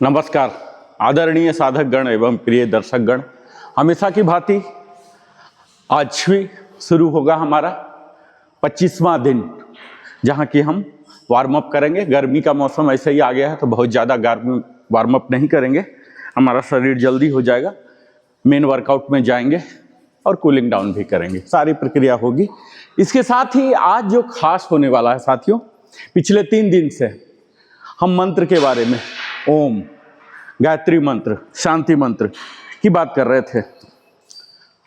नमस्कार आदरणीय साधक गण एवं प्रिय दर्शक गण, हमेशा की भांति आज भी शुरू होगा हमारा 25वां दिन, जहां कि हम वार्म अप करेंगे। गर्मी का मौसम ऐसे ही आ गया है तो बहुत ज़्यादा गर्मी वार्म अप नहीं करेंगे, हमारा शरीर जल्दी हो जाएगा। मेन वर्कआउट में जाएंगे और कूलिंग डाउन भी करेंगे, सारी प्रक्रिया होगी। इसके साथ ही आज जो खास होने वाला है साथियों, पिछले 3 दिन से हम मंत्र के बारे में, ओम, गायत्री मंत्र, शांति मंत्र की बात कर रहे थे।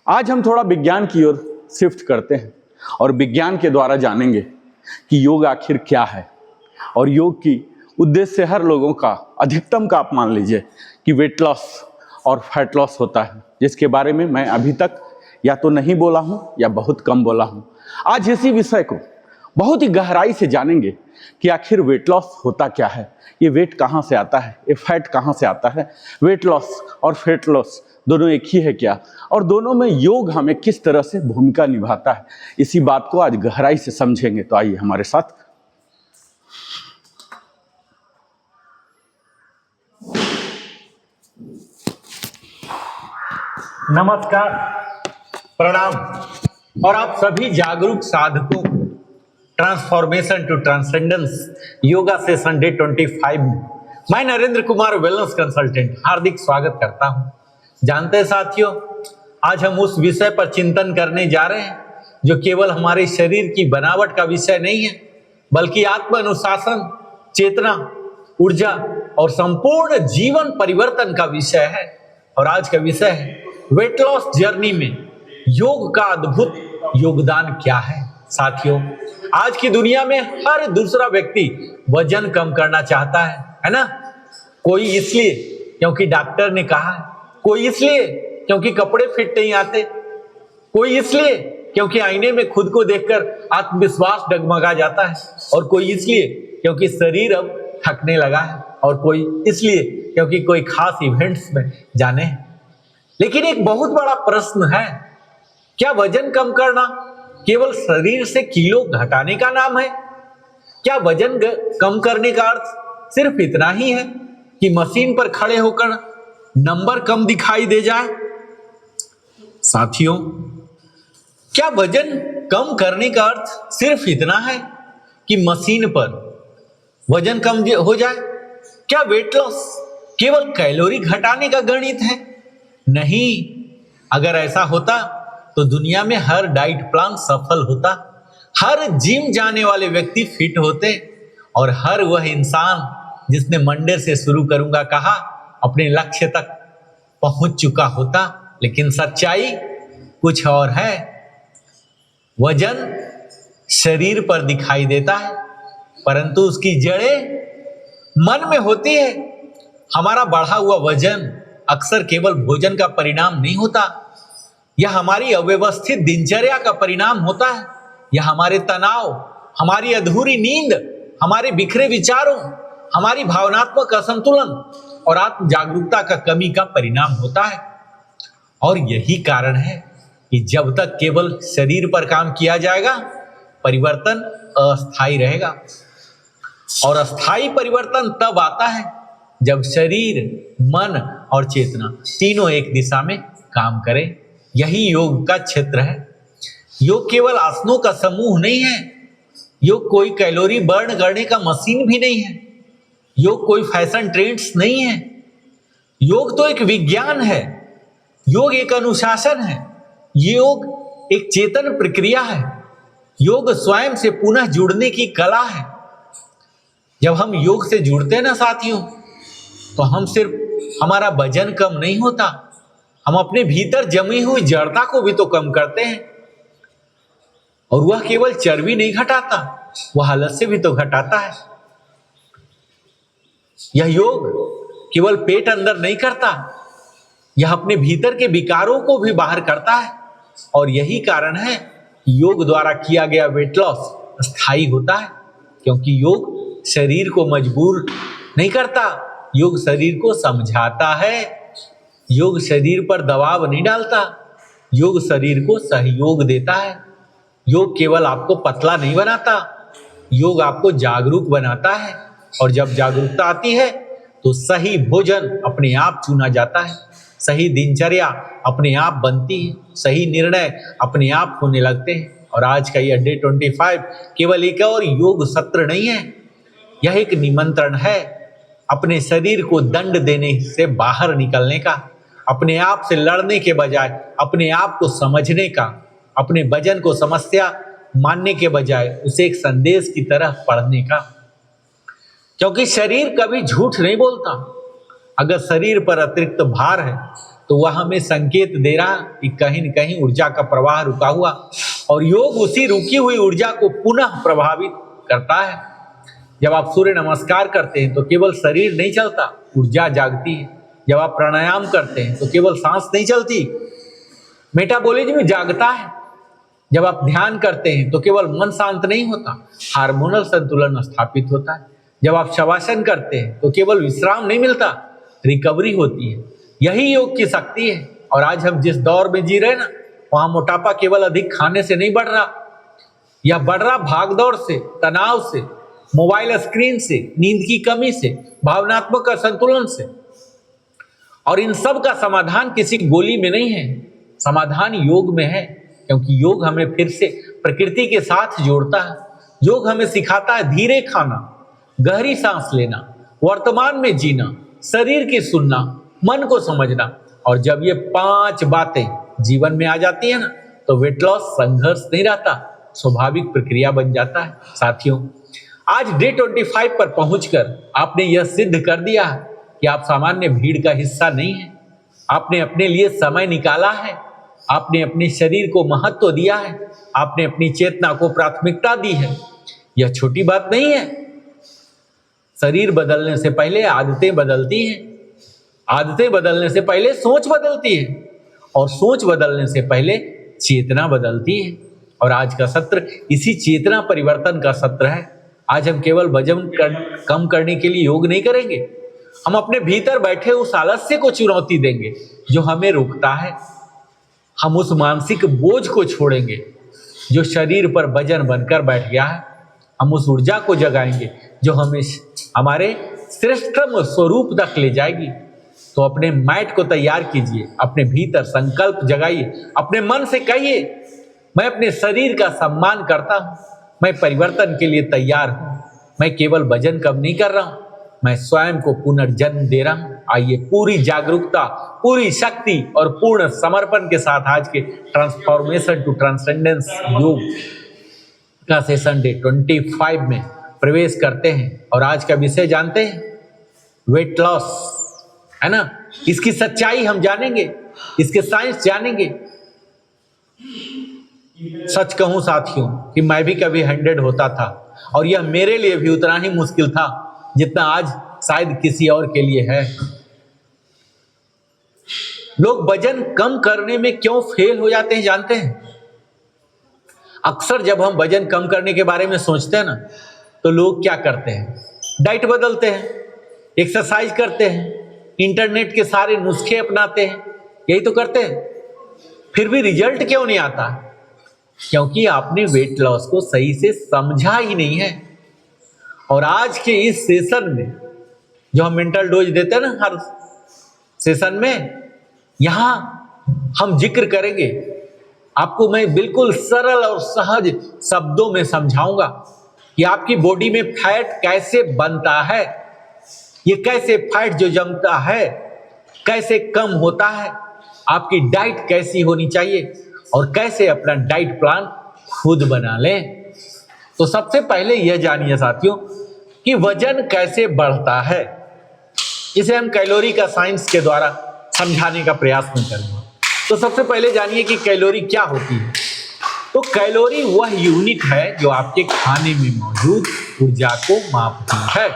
आज हम थोड़ा विज्ञान की ओर शिफ्ट करते हैं और विज्ञान के द्वारा जानेंगे कि योग आखिर क्या है। और योग की उद्देश्य हर लोगों का, अधिकतम का आप मान लीजिए कि वेट लॉस और फैट लॉस होता है, जिसके बारे में मैं अभी तक या तो नहीं बोला हूँ या बहुत कम बोला हूँ। आज इसी विषय को बहुत ही गहराई से जानेंगे कि आखिर वेट लॉस होता क्या है, ये वेट कहाँ से आता है, ये फैट कहाँ से आता है, वेट लॉस और फैट लॉस दोनों एक ही है क्या, और दोनों में योग हमें किस तरह से भूमिका निभाता है, इसी बात को आज गहराई से समझेंगे। तो आइए हमारे साथ। नमस्कार, प्रणाम। और आप सभी जागरूक साधकों को transformation to transcendence yoga session day 25 में मैं नरेंद्र कुमार वेलनेस कंसल्टेंट हार्दिक स्वागत करता हूं। जानते हैं साथियों, आज हम उस विषय पर चिंतन करने जा रहे हैं जो केवल हमारे शरीर की बनावट का विषय नहीं है, बल्कि आत्म अनुशासन, चेतना, ऊर्जा और संपूर्ण जीवन परिवर्तन का विषय है। और आज का विषय है वेट लॉस जर्नी में योग का अद्भुत योगदान क्या है। साथियों, आज की दुनिया में हर दूसरा व्यक्ति वजन कम करना चाहता है ना? कोई इसलिए क्योंकि डॉक्टर ने कहा है, कोई इसलिए क्योंकि कपड़े फिट नहीं आते, कोई इसलिए क्योंकि आईने में खुद को देखकर आत्मविश्वास डगमगा जाता है, और कोई इसलिए क्योंकि शरीर अब थकने लगा है, और कोई इसलिए क्योंकि कोई खास इवेंट्स में जाने हैं। लेकिन एक बहुत बड़ा प्रश्न है, क्या वजन कम करना केवल शरीर से किलो घटाने का नाम है? क्या वजन कम करने का अर्थ सिर्फ इतना ही है कि मशीन पर खड़े होकर नंबर कम दिखाई दे जाए? साथियों, क्या वजन कम करने का अर्थ सिर्फ इतना है कि मशीन पर वजन कम हो जाए? क्या वेट लॉस केवल कैलोरी घटाने का गणित है? नहीं। अगर ऐसा होता तो दुनिया में हर डाइट प्लान सफल होता, हर जिम जाने वाले व्यक्ति फिट होते, और हर वह इंसान जिसने मंडे से शुरू करूंगा कहा अपने लक्ष्य तक पहुंच चुका होता। लेकिन सच्चाई कुछ और है। वजन शरीर पर दिखाई देता है, परंतु उसकी जड़ें मन में होती है। हमारा बढ़ा हुआ वजन अक्सर केवल भोजन का परिणाम नहीं होता, यह हमारी अव्यवस्थित दिनचर्या का परिणाम होता है। यह हमारे तनाव, हमारी अधूरी नींद, हमारे बिखरे विचारों, हमारी भावनात्मक असंतुलन और आत्म जागरूकता का कमी का परिणाम होता है। और यही कारण है कि जब तक केवल शरीर पर काम किया जाएगा, परिवर्तन अस्थायी रहेगा। और अस्थायी परिवर्तन तब आता है जब शरीर, मन और चेतना तीनों एक दिशा में काम करें। यही योग का क्षेत्र है। योग केवल आसनों का समूह नहीं है, योग कोई कैलोरी बर्न करने का मशीन भी नहीं है, योग कोई फैशन ट्रेंड्स नहीं है। योग तो एक विज्ञान है, योग एक अनुशासन है, योग एक चेतन प्रक्रिया है, योग स्वयं से पुनः जुड़ने की कला है। जब हम योग से जुड़ते हैं ना साथियों, तो हम सिर्फ हमारा वजन कम नहीं होता, हम अपने भीतर जमी हुई जड़ता को भी तो कम करते हैं। और वह केवल चर्बी नहीं घटाता, वह आलस्य भी तो घटाता है। यह योग केवल पेट अंदर नहीं करता, यह अपने भीतर के विकारों को भी बाहर करता है। और यही कारण है योग द्वारा किया गया वेट लॉस स्थायी होता है, क्योंकि योग शरीर को मजबूर नहीं करता, योग शरीर को समझाता है। योग शरीर पर दबाव नहीं डालता, योग शरीर को सहयोग देता है। योग केवल आपको पतला नहीं बनाता, योग आपको जागरूक बनाता है। और जब जागरूकता आती है तो सही भोजन अपने आप चुना जाता है, सही दिनचर्या अपने आप बनती है, सही निर्णय अपने आप होने लगते हैं। और आज का यह डे 25 केवल एक और योग सत्र नहीं है, यह एक निमंत्रण है अपने शरीर को दंड देने से बाहर निकलने का, अपने आप से लड़ने के बजाय अपने आप को समझने का, अपने वजन को समस्या मानने के बजाय उसे एक संदेश की तरह पढ़ने का। क्योंकि शरीर कभी झूठ नहीं बोलता। अगर शरीर पर अतिरिक्त भार है तो वह हमें संकेत दे रहा कि कहीं न कहीं ऊर्जा का प्रवाह रुका हुआ, और योग उसी रुकी हुई ऊर्जा को पुनः प्रभावित करता है। जब आप सूर्य नमस्कार करते हैं तो केवल शरीर नहीं चलता, ऊर्जा जागती है। जब आप प्राणायाम करते हैं तो केवल सांस नहीं चलती, मेटाबॉलिज्म जागता है। जब आप ध्यान करते हैं तो केवल मन शांत नहीं होता, हार्मोनल संतुलन स्थापित होता है। जब आप शवासन करते हैं तो केवल विश्राम नहीं मिलता, रिकवरी होती है। यही योग की शक्ति है। और आज हम जिस दौर में जी रहे हैं ना, वहां मोटापा केवल अधिक खाने से नहीं बढ़ रहा, यह बढ़ रहा भागदौड़ से, तनाव से, मोबाइल स्क्रीन से, नींद की कमी से, भावनात्मक असंतुलन से। और इन सब का समाधान किसी गोली में नहीं है, समाधान योग में है। क्योंकि योग हमें फिर से प्रकृति के साथ जोड़ता है। योग हमें सिखाता है धीरे खाना, गहरी सांस लेना, वर्तमान में जीना, शरीर की सुनना, मन को समझना। और जब ये 5 बातें जीवन में आ जाती है ना, तो वेट लॉस संघर्ष नहीं रहता, स्वाभाविक प्रक्रिया बन जाता है। साथियों, आज डे 25 पर पहुंचकर आपने यह सिद्ध कर दिया है कि आप सामान्य भीड़ का हिस्सा नहीं है। आपने अपने लिए समय निकाला है, आपने अपने शरीर को महत्व दिया है, आपने अपनी चेतना को प्राथमिकता दी है। यह छोटी बात नहीं है। शरीर बदलने से पहले आदतें बदलती हैं, आदतें बदलने से पहले सोच बदलती है, और सोच बदलने से पहले चेतना बदलती है। और आज का सत्र इसी चेतना परिवर्तन का सत्र है। आज हम केवल वजन कम करने के लिए योग नहीं करेंगे, हम अपने भीतर बैठे उस आलस्य को चुनौती देंगे जो हमें रोकता है। हम उस मानसिक बोझ को छोड़ेंगे जो शरीर पर वजन बनकर बैठ गया है। हम उस ऊर्जा को जगाएंगे जो हमें हमारे श्रेष्ठतम स्वरूप तक ले जाएगी। तो अपने मैट को तैयार कीजिए, अपने भीतर संकल्प जगाइए, अपने मन से कहिए, मैं अपने शरीर का सम्मान करता हूं, मैं परिवर्तन के लिए तैयार हूं, मैं केवल वजन कम नहीं कर रहा हूं, मैं स्वयं को पुनर्जन्म दे रहा हूं। आइए पूरी जागरूकता, पूरी शक्ति और पूर्ण समर्पण के साथ आज के ट्रांसफॉर्मेशन टू ट्रांसेंडेंस योग का सेशन डे 25 में प्रवेश करते हैं। और आज का विषय जानते हैं, वेट लॉस, है ना। इसकी सच्चाई हम जानेंगे, इसके साइंस जानेंगे। सच कहूं साथियों कि मैं भी कभी 100 होता था, और यह मेरे लिए भी उतना ही मुश्किल था जितना आज शायद किसी और के लिए है। लोग वजन कम करने में क्यों फेल हो जाते हैं जानते हैं? अक्सर जब हम वजन कम करने के बारे में सोचते हैं ना, तो लोग क्या करते हैं? डाइट बदलते हैं, एक्सरसाइज करते हैं, इंटरनेट के सारे नुस्खे अपनाते हैं, यही तो करते हैं। फिर भी रिजल्ट क्यों नहीं आता? क्योंकि आपने वेट लॉस को सही से समझा ही नहीं है। और आज के इस सेशन में जो हम मेंटल डोज देते हैं ना हर सेशन में, यहां हम जिक्र करेंगे, आपको मैं बिल्कुल सरल और सहज शब्दों में समझाऊंगा कि आपकी बॉडी में फैट कैसे बनता है, ये कैसे फैट जो जमता है कैसे कम होता है, आपकी डाइट कैसी होनी चाहिए, और कैसे अपना डाइट प्लान खुद बना लें। तो सबसे पहले यह जानिए साथियों कि वजन कैसे बढ़ता है। इसे हम कैलोरी का साइंस के द्वारा समझाने का प्रयास में करेंगे। तो सबसे पहले जानिए कि कैलोरी क्या होती है। तो कैलोरी वह यूनिट है जो आपके खाने में मौजूद ऊर्जा को मापती है।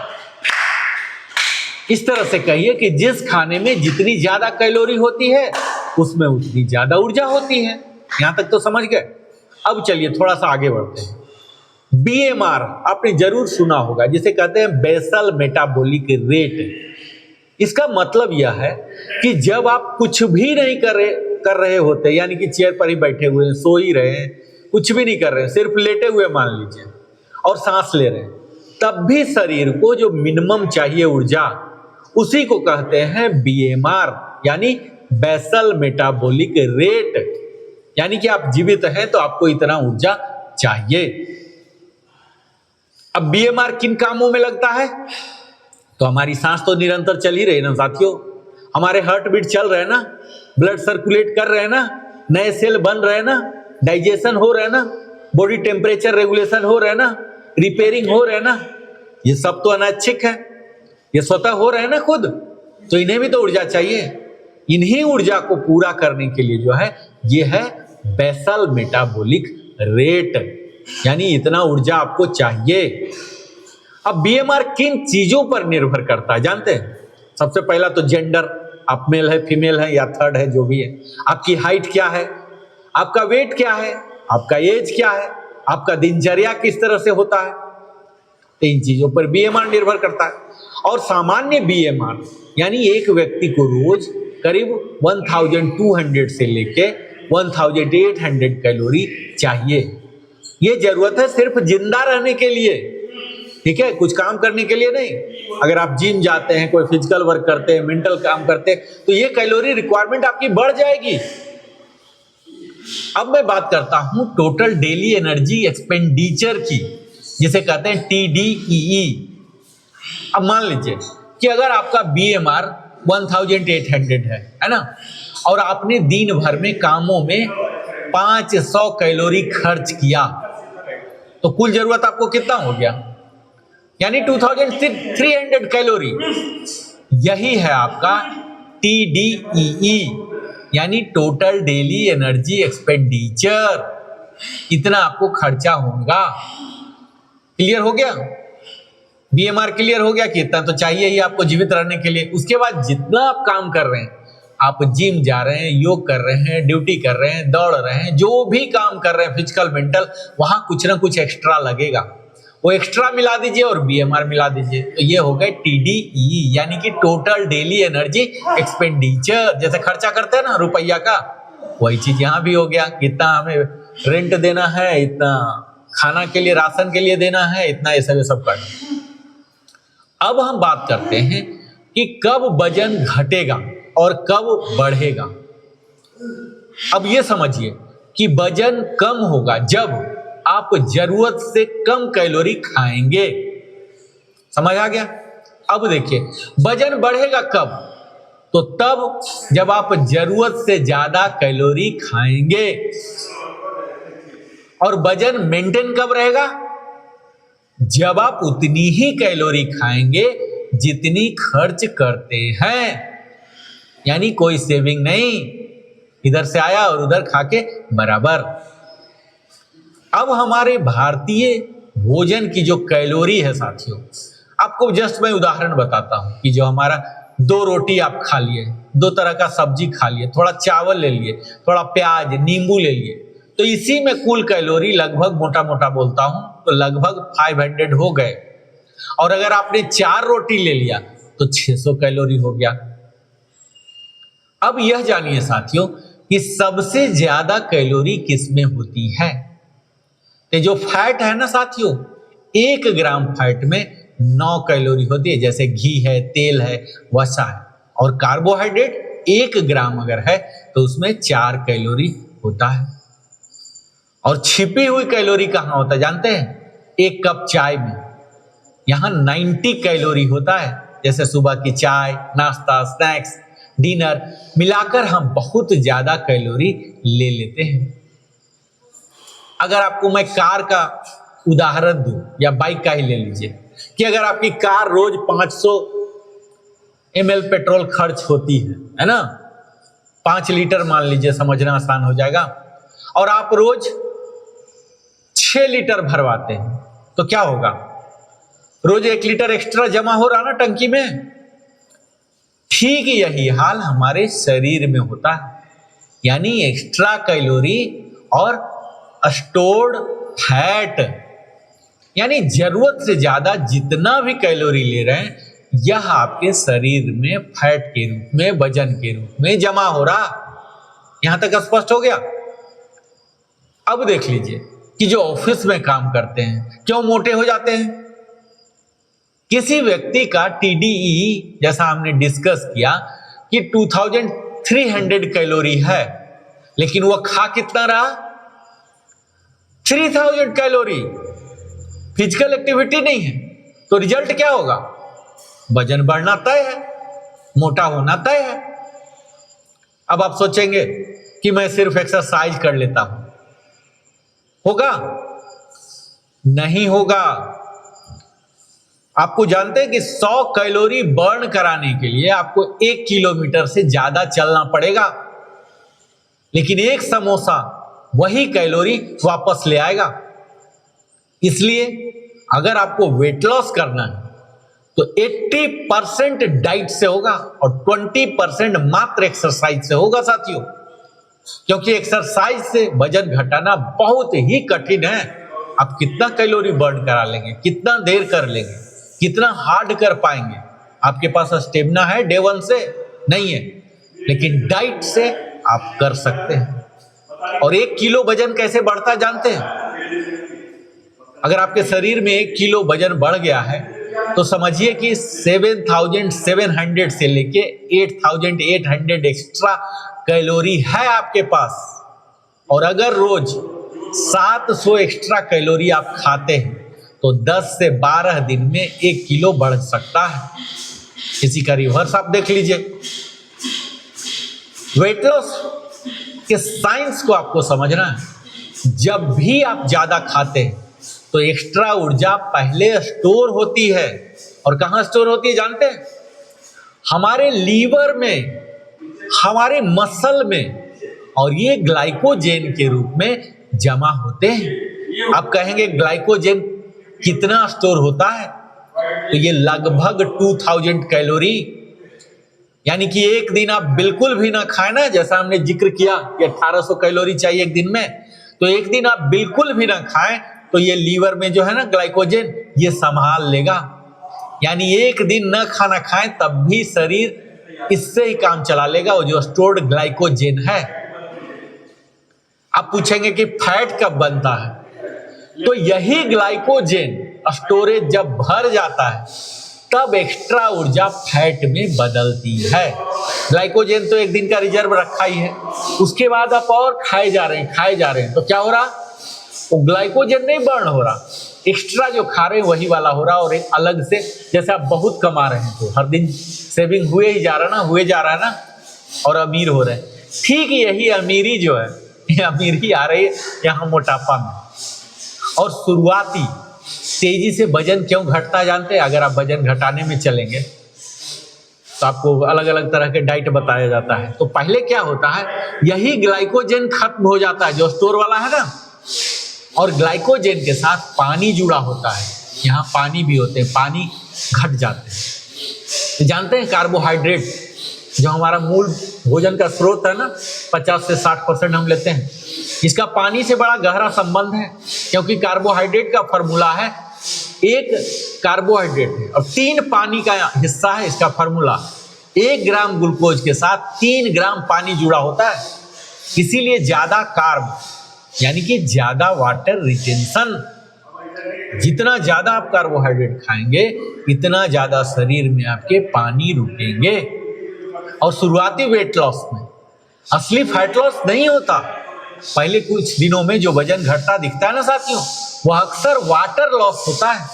इस तरह से कहिए कि जिस खाने में जितनी ज्यादा कैलोरी होती है उसमें उतनी ज्यादा ऊर्जा होती है। यहां तक तो समझ गए। अब चलिए थोड़ा सा आगे बढ़ते हैं। BMR आपने जरूर सुना होगा, जिसे कहते हैं बेसल मेटाबॉलिक रेट। इसका मतलब यह है कि जब आप कुछ भी नहीं कर रहे होते, यानी कि चेयर पर ही बैठे हुए हैं, सो ही रहे हैं, कुछ भी नहीं कर रहे हैं, सिर्फ लेटे हुए मान लीजिए, और सांस ले रहे हैं, तब भी शरीर को जो मिनिमम चाहिए ऊर्जा, उसी को कहते हैं बीएमआर, यानी बेसल मेटाबॉलिक रेट। यानी कि आप जीवित हैं तो आपको इतना ऊर्जा चाहिए। अब बीएमआर किन कामों में लगता है? तो हमारी सांस तो निरंतर चल ही रही है ना साथियों, हमारे हार्ट बीट चल रहे हैं ना, ब्लड सर्कुलेट कर रहे हैं ना, नए सेल बन रहे हैं ना, डाइजेशन हो रहा है ना, बॉडी टेम्परेचर रेगुलेशन हो रहा है ना, रिपेयरिंग हो रहा है ना, ये सब तो अनैच्छिक है, ये स्वतः हो रहे हैं ना खुद, तो इन्हें भी तो ऊर्जा चाहिए। इन्हीं ऊर्जा को पूरा करने के लिए जो है ये है बेसल मेटाबॉलिक रेट, यानी इतना ऊर्जा आपको चाहिए। अब बीएमआर किन चीजों पर निर्भर करता है जानते हैं? सबसे पहला तो जेंडर, आप मेल है फीमेल है या थर्ड है जो भी है, आपकी हाइट क्या है, आपका वेट क्या है, आपका एज क्या है, आपका दिनचर्या किस तरह से होता है, तो इन चीजों पर बीएमआर निर्भर करता है। और सामान्य बीएमआर यानी एक व्यक्ति को रोज करीब 1200 से लेके 1800 कैलोरी चाहिए। ये जरूरत है सिर्फ जिंदा रहने के लिए, ठीक है, कुछ काम करने के लिए नहीं। अगर आप जिम जाते हैं, कोई फिजिकल वर्क करते हैं, मेंटल काम करते हैं, तो ये कैलोरी रिक्वायरमेंट आपकी बढ़ जाएगी। अब मैं बात करता हूं टोटल डेली एनर्जी एक्सपेंडिचर की, जिसे कहते हैं TDEE। अब मान लीजिए कि अगर आपका बीएमआर 1800 है ना, और आपने दिन भर में कामों में 500 कैलोरी खर्च किया, तो कुल जरूरत आपको कितना हो गया? यानी 2300 कैलोरी। यही है आपका TDEE, यानी टोटल डेली एनर्जी एक्सपेंडिचर। इतना आपको खर्चा होगा। क्लियर हो गया? बीएमआर क्लियर हो गया कि इतना तो चाहिए ही आपको जीवित रहने के लिए। उसके बाद जितना आप काम कर रहे हैं, आप जिम जा रहे हैं, योग कर रहे हैं, ड्यूटी कर रहे हैं, दौड़ रहे हैं, जो भी काम कर रहे हैं फिजिकल मेंटल, वहां कुछ ना कुछ एक्स्ट्रा लगेगा, वो एक्स्ट्रा मिला दीजिए और बीएमआर मिला दीजिए, तो ये हो गए TDEE, यानी कि टोटल डेली एनर्जी एक्सपेंडिचर। जैसे खर्चा करते हैं ना रुपया का, वही चीज यहाँ भी हो गया। कितना हमें रेंट देना है, इतना खाना के लिए राशन के लिए देना है, इतना ये सब करना। अब हम बात करते हैं कि कब वजन घटेगा और कब बढ़ेगा। अब ये समझिए कि वजन कम होगा जब आप जरूरत से कम कैलोरी खाएंगे। समझ आ गया? अब देखिए वजन बढ़ेगा कब? तो तब जब आप जरूरत से ज्यादा कैलोरी खाएंगे। और वजन मेंटेन कब रहेगा? जब आप उतनी ही कैलोरी खाएंगे जितनी खर्च करते हैं, यानी कोई सेविंग नहीं, इधर से आया और उधर खाके बराबर। अब हमारे भारतीय भोजन की जो कैलोरी है साथियों, आपको जस्ट मैं उदाहरण बताता हूं कि जो हमारा 2 रोटी आप खा लिए, 2 तरह का सब्जी खा लिए, थोड़ा चावल ले लिए, थोड़ा प्याज नींबू ले लिए, तो इसी में कुल कैलोरी लगभग मोटा मोटा बोलता हूं तो लगभग 500 हो गए। और अगर आपने 4 रोटी ले लिया तो 600 कैलोरी हो गया। अब यह जानिए साथियों कि सबसे ज्यादा कैलोरी किसमें होती है? तो जो फैट है ना साथियों, 1 ग्राम फैट में 9 कैलोरी होती है, जैसे घी है, तेल है, वसा है। और कार्बोहाइड्रेट 1 ग्राम अगर है तो उसमें 4 कैलोरी होता है। और छिपी हुई कैलोरी कहां होता है जानते हैं? 1 कप चाय में, यहां 90 कैलोरी होता है। जैसे सुबह की चाय, नाश्ता, स्नैक्स, डिनर मिलाकर हम बहुत ज्यादा कैलोरी ले लेते हैं। अगर आपको मैं कार का उदाहरण दूं या बाइक का ही ले लीजिए कि अगर आपकी कार रोज 500 ml पेट्रोल खर्च होती है ना, 5 लीटर मान लीजिए, समझना आसान हो जाएगा, और आप रोज 6 लीटर भरवाते हैं, तो क्या होगा? रोज 1 लीटर एक्स्ट्रा जमा हो रहा ना टंकी में। ठीक यही हाल हमारे शरीर में होता है, यानी एक्स्ट्रा कैलोरी और स्टोर्ड फैट, यानी जरूरत से ज्यादा जितना भी कैलोरी ले रहे हैं, यह आपके शरीर में फैट के रूप में, वजन के रूप में जमा हो रहा। यहां तक स्पष्ट हो गया? अब देख लीजिए कि जो ऑफिस में काम करते हैं क्यों मोटे हो जाते हैं? किसी व्यक्ति का TDE जैसा हमने डिस्कस किया कि 2300 कैलोरी है, लेकिन वह खा कितना रहा? 3000 कैलोरी। फिजिकल एक्टिविटी नहीं है, तो रिजल्ट क्या होगा? वजन बढ़ना तय है, मोटा होना तय है। अब आप सोचेंगे कि मैं सिर्फ एक्सरसाइज कर लेता हूं, होगा? नहीं होगा। आपको जानते हैं कि 100 कैलोरी बर्न कराने के लिए आपको 1 किलोमीटर से ज्यादा चलना पड़ेगा, लेकिन एक समोसा वही कैलोरी वापस ले आएगा। इसलिए अगर आपको वेट लॉस करना है तो 80% डाइट से होगा और 20% मात्र एक्सरसाइज से होगा साथियों, क्योंकि एक्सरसाइज से वजन घटाना बहुत ही कठिन है। आप कितना कैलोरी बर्न करा लेंगे, कितना देर कर लेंगे, कितना हार्ड कर पाएंगे? आपके पास स्टेमिना है डे 1 से? नहीं है, लेकिन डाइट से आप कर सकते हैं। और 1 किलो वजन कैसे बढ़ता जानते हैं? अगर आपके शरीर में 1 किलो वजन बढ़ गया है तो समझिए कि 7700 से लेके 8800 एक्स्ट्रा कैलोरी है आपके पास। और अगर रोज 700 एक्स्ट्रा कैलोरी आप खाते हैं तो 10 से 12 दिन में 1 किलो बढ़ सकता है। इसी का रिवर्स आप देख लीजिए। वेट लॉस के साइंस को आपको समझना है। जब भी आप ज्यादा खाते हैं तो एक्स्ट्रा ऊर्जा पहले स्टोर होती है, और कहां स्टोर होती है जानते हैं? हमारे लीवर में, हमारे मसल में, और ये ग्लाइकोजेन के रूप में जमा होते हैं। आप कहेंगे ग्लाइकोजेन कितना स्टोर होता है? तो ये लगभग 2000 कैलोरी। यानी कि एक दिन आप बिल्कुल भी ना खाएं ना, जैसा हमने जिक्र किया कि 1800 कैलोरी चाहिए एक दिन में, तो एक दिन आप बिल्कुल भी ना खाएं तो ये लीवर में जो है ना ग्लाइकोजेन, ये संभाल लेगा। यानी एक दिन न खाना खाएं तब भी शरीर इससे ही काम चला लेगा, वो जो स्टोर्ड ग्लाइकोजेन है। आप पूछेंगे कि फैट कब बनता है? तो यही ग्लाइकोजेन स्टोरेज जब भर जाता है तब एक्स्ट्रा ऊर्जा फैट में बदलती है। ग्लाइकोजेन तो एक दिन का रिजर्व रखा ही है, उसके बाद आप और खाए जा रहे हैं, तो क्या हो रहा? वो ग्लाइकोजेन नहीं बर्न हो रहा, एक्स्ट्रा जो खा रहे हैं वही वाला हो रहा। और एक अलग से, जैसे आप बहुत कमा रहे हैं तो हर दिन सेविंग हुए जा रहा है ना, और अमीर हो रहे हैं। ठीक यही अमीरी जो है, ये अमीरी आ रही है यहाँ मोटापा में। और शुरुआती तेजी से वजन क्यों घटता जानते हैं? अगर आप वजन घटाने में चलेंगे तो आपको अलग अलग तरह के डाइट बताया जाता है। तो पहले क्या होता है, यही ग्लाइकोजेन खत्म हो जाता है जो स्टोर वाला है ना, और ग्लाइकोजेन के साथ पानी जुड़ा होता है। यहाँ पानी भी होते हैं, पानी घट जाते हैं। तो जानते हैं कार्बोहाइड्रेट जो हमारा मूल भोजन का स्रोत है ना, 50 से 60% हम लेते हैं, इसका पानी से बड़ा गहरा संबंध है। क्योंकि कार्बोहाइड्रेट का फॉर्मूला है, एक कार्बोहाइड्रेट है और 3 पानी का हिस्सा है इसका फॉर्मूला। 1 ग्राम ग्लूकोज के साथ 3 ग्राम पानी जुड़ा होता है। इसीलिए ज्यादा कार्ब यानी कि ज्यादा वाटर रिटेंशन। जितना ज्यादा आप कार्बोहाइड्रेट खाएंगे इतना ज्यादा शरीर में आपके पानी रुकेंगे। और शुरुआती वेट लॉस में असली फैट लॉस नहीं होता। पहले कुछ दिनों में जो वजन घटता दिखता है ना साथियों, वह अक्सर वाटर लॉस होता है।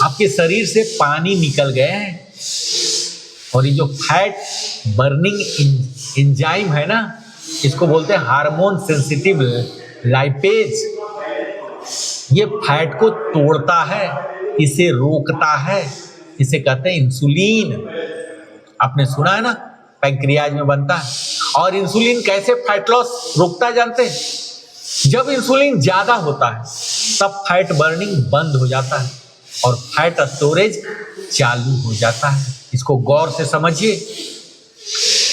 आपके शरीर से पानी निकल गए हैं। और ये जो फैट बर्निंग एंजाइम है ना, इसको बोलते हैं हार्मोन सेंसिटिव लाइपेज, ये फैट को तोड़ता है, इसे रोकता है, इसे कहते हैं इंसुलिन। आपने सुना है ना, पैंक्रियाज में बनता है। और इंसुलिन कैसे फैट लॉस रोकता है जानते हैं? जब इंसुलिन ज्यादा होता है तब फैट बर्निंग बंद हो जाता है और फैट स्टोरेज चालू हो जाता है। इसको गौर से समझिए।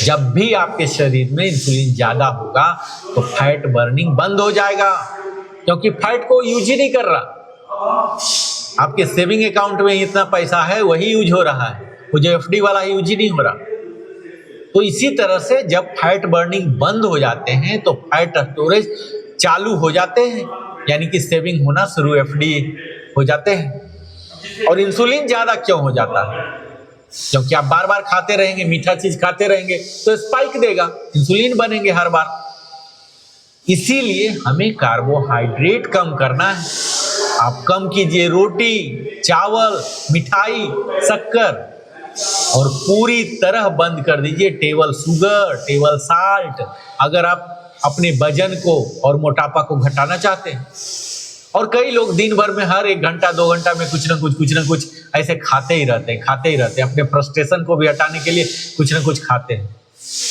जब भी आपके शरीर में इंसुलिन ज्यादा होगा तो फैट बर्निंग बंद हो जाएगा, क्योंकि फैट को यूज ही नहीं कर रहा। आपके सेविंग अकाउंट में इतना पैसा है वही यूज हो रहा है, वो जो एफडी वाला यूज ही नहीं हो रहा। तो इसी तरह से जब फैट बर्निंग बंद हो जाते हैं तो फैट स्टोरेज चालू हो जाते हैं, यानी कि सेविंग होना शुरू, एफडी हो जाते हैं। और इंसुलिन ज्यादा क्यों हो जाता है? क्योंकि आप बार बार खाते रहेंगे, मीठा चीज खाते रहेंगे तो स्पाइक देगा, इंसुलिन बनेंगे हर बार। इसीलिए हमें कार्बोहाइड्रेट कम करना है। आप कम कीजिए रोटी, चावल, मिठाई, शक्कर, और पूरी तरह बंद कर दीजिए टेबल शुगर, टेबल साल्ट, अगर आप अपने वजन को और मोटापा को घटाना चाहते हैं। और कई लोग दिन भर में हर 1 घंटा 2 घंटा में कुछ ना कुछ ऐसे खाते ही रहते हैं। अपने फ्रस्ट्रेशन को भी हटाने के लिए कुछ ना कुछ खाते हैं।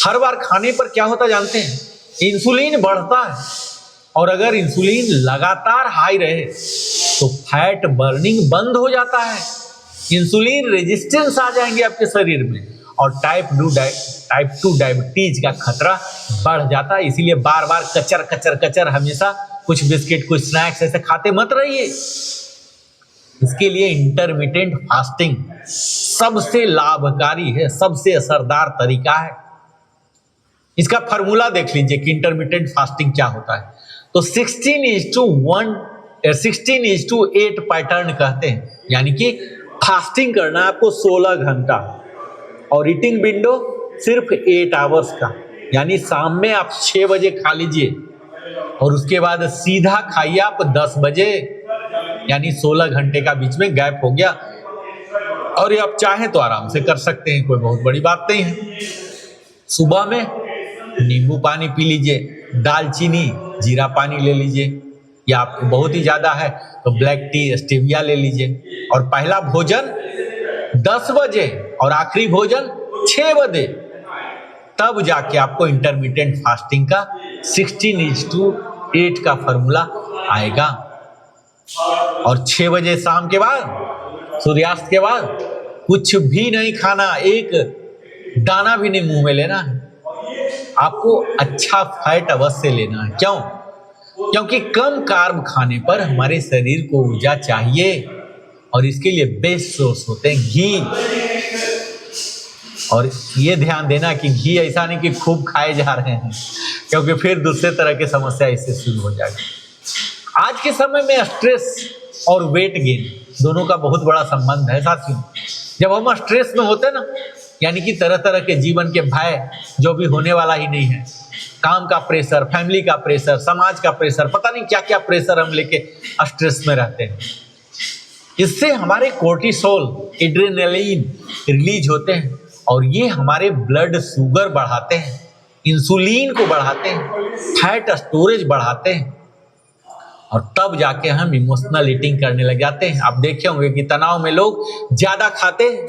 हर बार खाने पर क्या होता जानते हैं? इंसुलिन बढ़ता है, और अगर इंसुलिन लगातार हाई रहे तो फैट बर्निंग बंद हो जाता है, इंसुलिन रेजिस्टेंस आ जाएंगे आपके शरीर में, और टाइप 2 डायबिटीज का खतरा बढ़ जाता है। इसीलिए बार बार कचर हमेशा कुछ बिस्किट, कुछ स्नैक्स ऐसे खाते मत रहिए। इसके लिए इंटरमिटेंट फास्टिंग सबसे लाभकारी है, सबसे असरदार तरीका है। इसका फॉर्मूला देख लीजिए कि इंटरमिटेंट फास्टिंग क्या होता है। तो 16:8 पैटर्न कहते हैं, यानी कि फास्टिंग करना है आपको 16 घंटा, और ईटिंग विंडो सिर्फ 8 आवर्स का, यानी शाम में आप 6 बजे खा लीजिए और उसके बाद सीधा खाइए आप 10 बजे, यानी 16 घंटे का बीच में गैप हो गया। और ये आप चाहें तो आराम से कर सकते हैं, कोई बहुत बड़ी बात नहीं है। सुबह में नींबू पानी पी लीजिए, दालचीनी जीरा पानी ले लीजिए, या आपको बहुत ही ज्यादा है तो ब्लैक टी, स्टेविया ले लीजिए। और पहला भोजन 10 बजे और आखिरी भोजन 6 बजे, तब जाके आपको इंटरमिटेंट फास्टिंग का 16:8 का फॉर्मूला आएगा। और 6 बजे शाम के बाद, सूर्यास्त के बाद कुछ भी नहीं खाना, एक दाना भी नहीं मुंह में लेना है। आपको अच्छा फैट अवश्य लेना है। क्यों? क्योंकि कम कार्ब खाने पर हमारे शरीर को ऊर्जा चाहिए, और इसके लिए बेस्ट सोर्स होते हैं घी। और ये ध्यान देना कि घी ऐसा नहीं कि खूब खाए जा रहे हैं, क्योंकि फिर दूसरे तरह की समस्या इससे शुरू हो जाएगी। आज के समय में स्ट्रेस और वेट गेन दोनों का बहुत बड़ा संबंध है साथियों। जब हम स्ट्रेस में होते हैं ना, यानी कि तरह तरह के जीवन के भय, जो भी होने वाला ही नहीं है, काम का प्रेशर, फैमिली का प्रेशर, समाज का प्रेशर, पता नहीं क्या क्या प्रेशर हम लेके स्ट्रेस में रहते हैं। इससे हमारे कोर्टिसोल, एड्रेनलिन रिलीज होते हैं, और ये हमारे ब्लड शुगर बढ़ाते हैं, इंसुलिन को बढ़ाते हैं, फैट स्टोरेज बढ़ाते हैं, और तब जाके हम इमोशनल ईटिंग करने लग जाते हैं। आप देखे होंगे कि तनाव में लोग ज्यादा खाते हैं,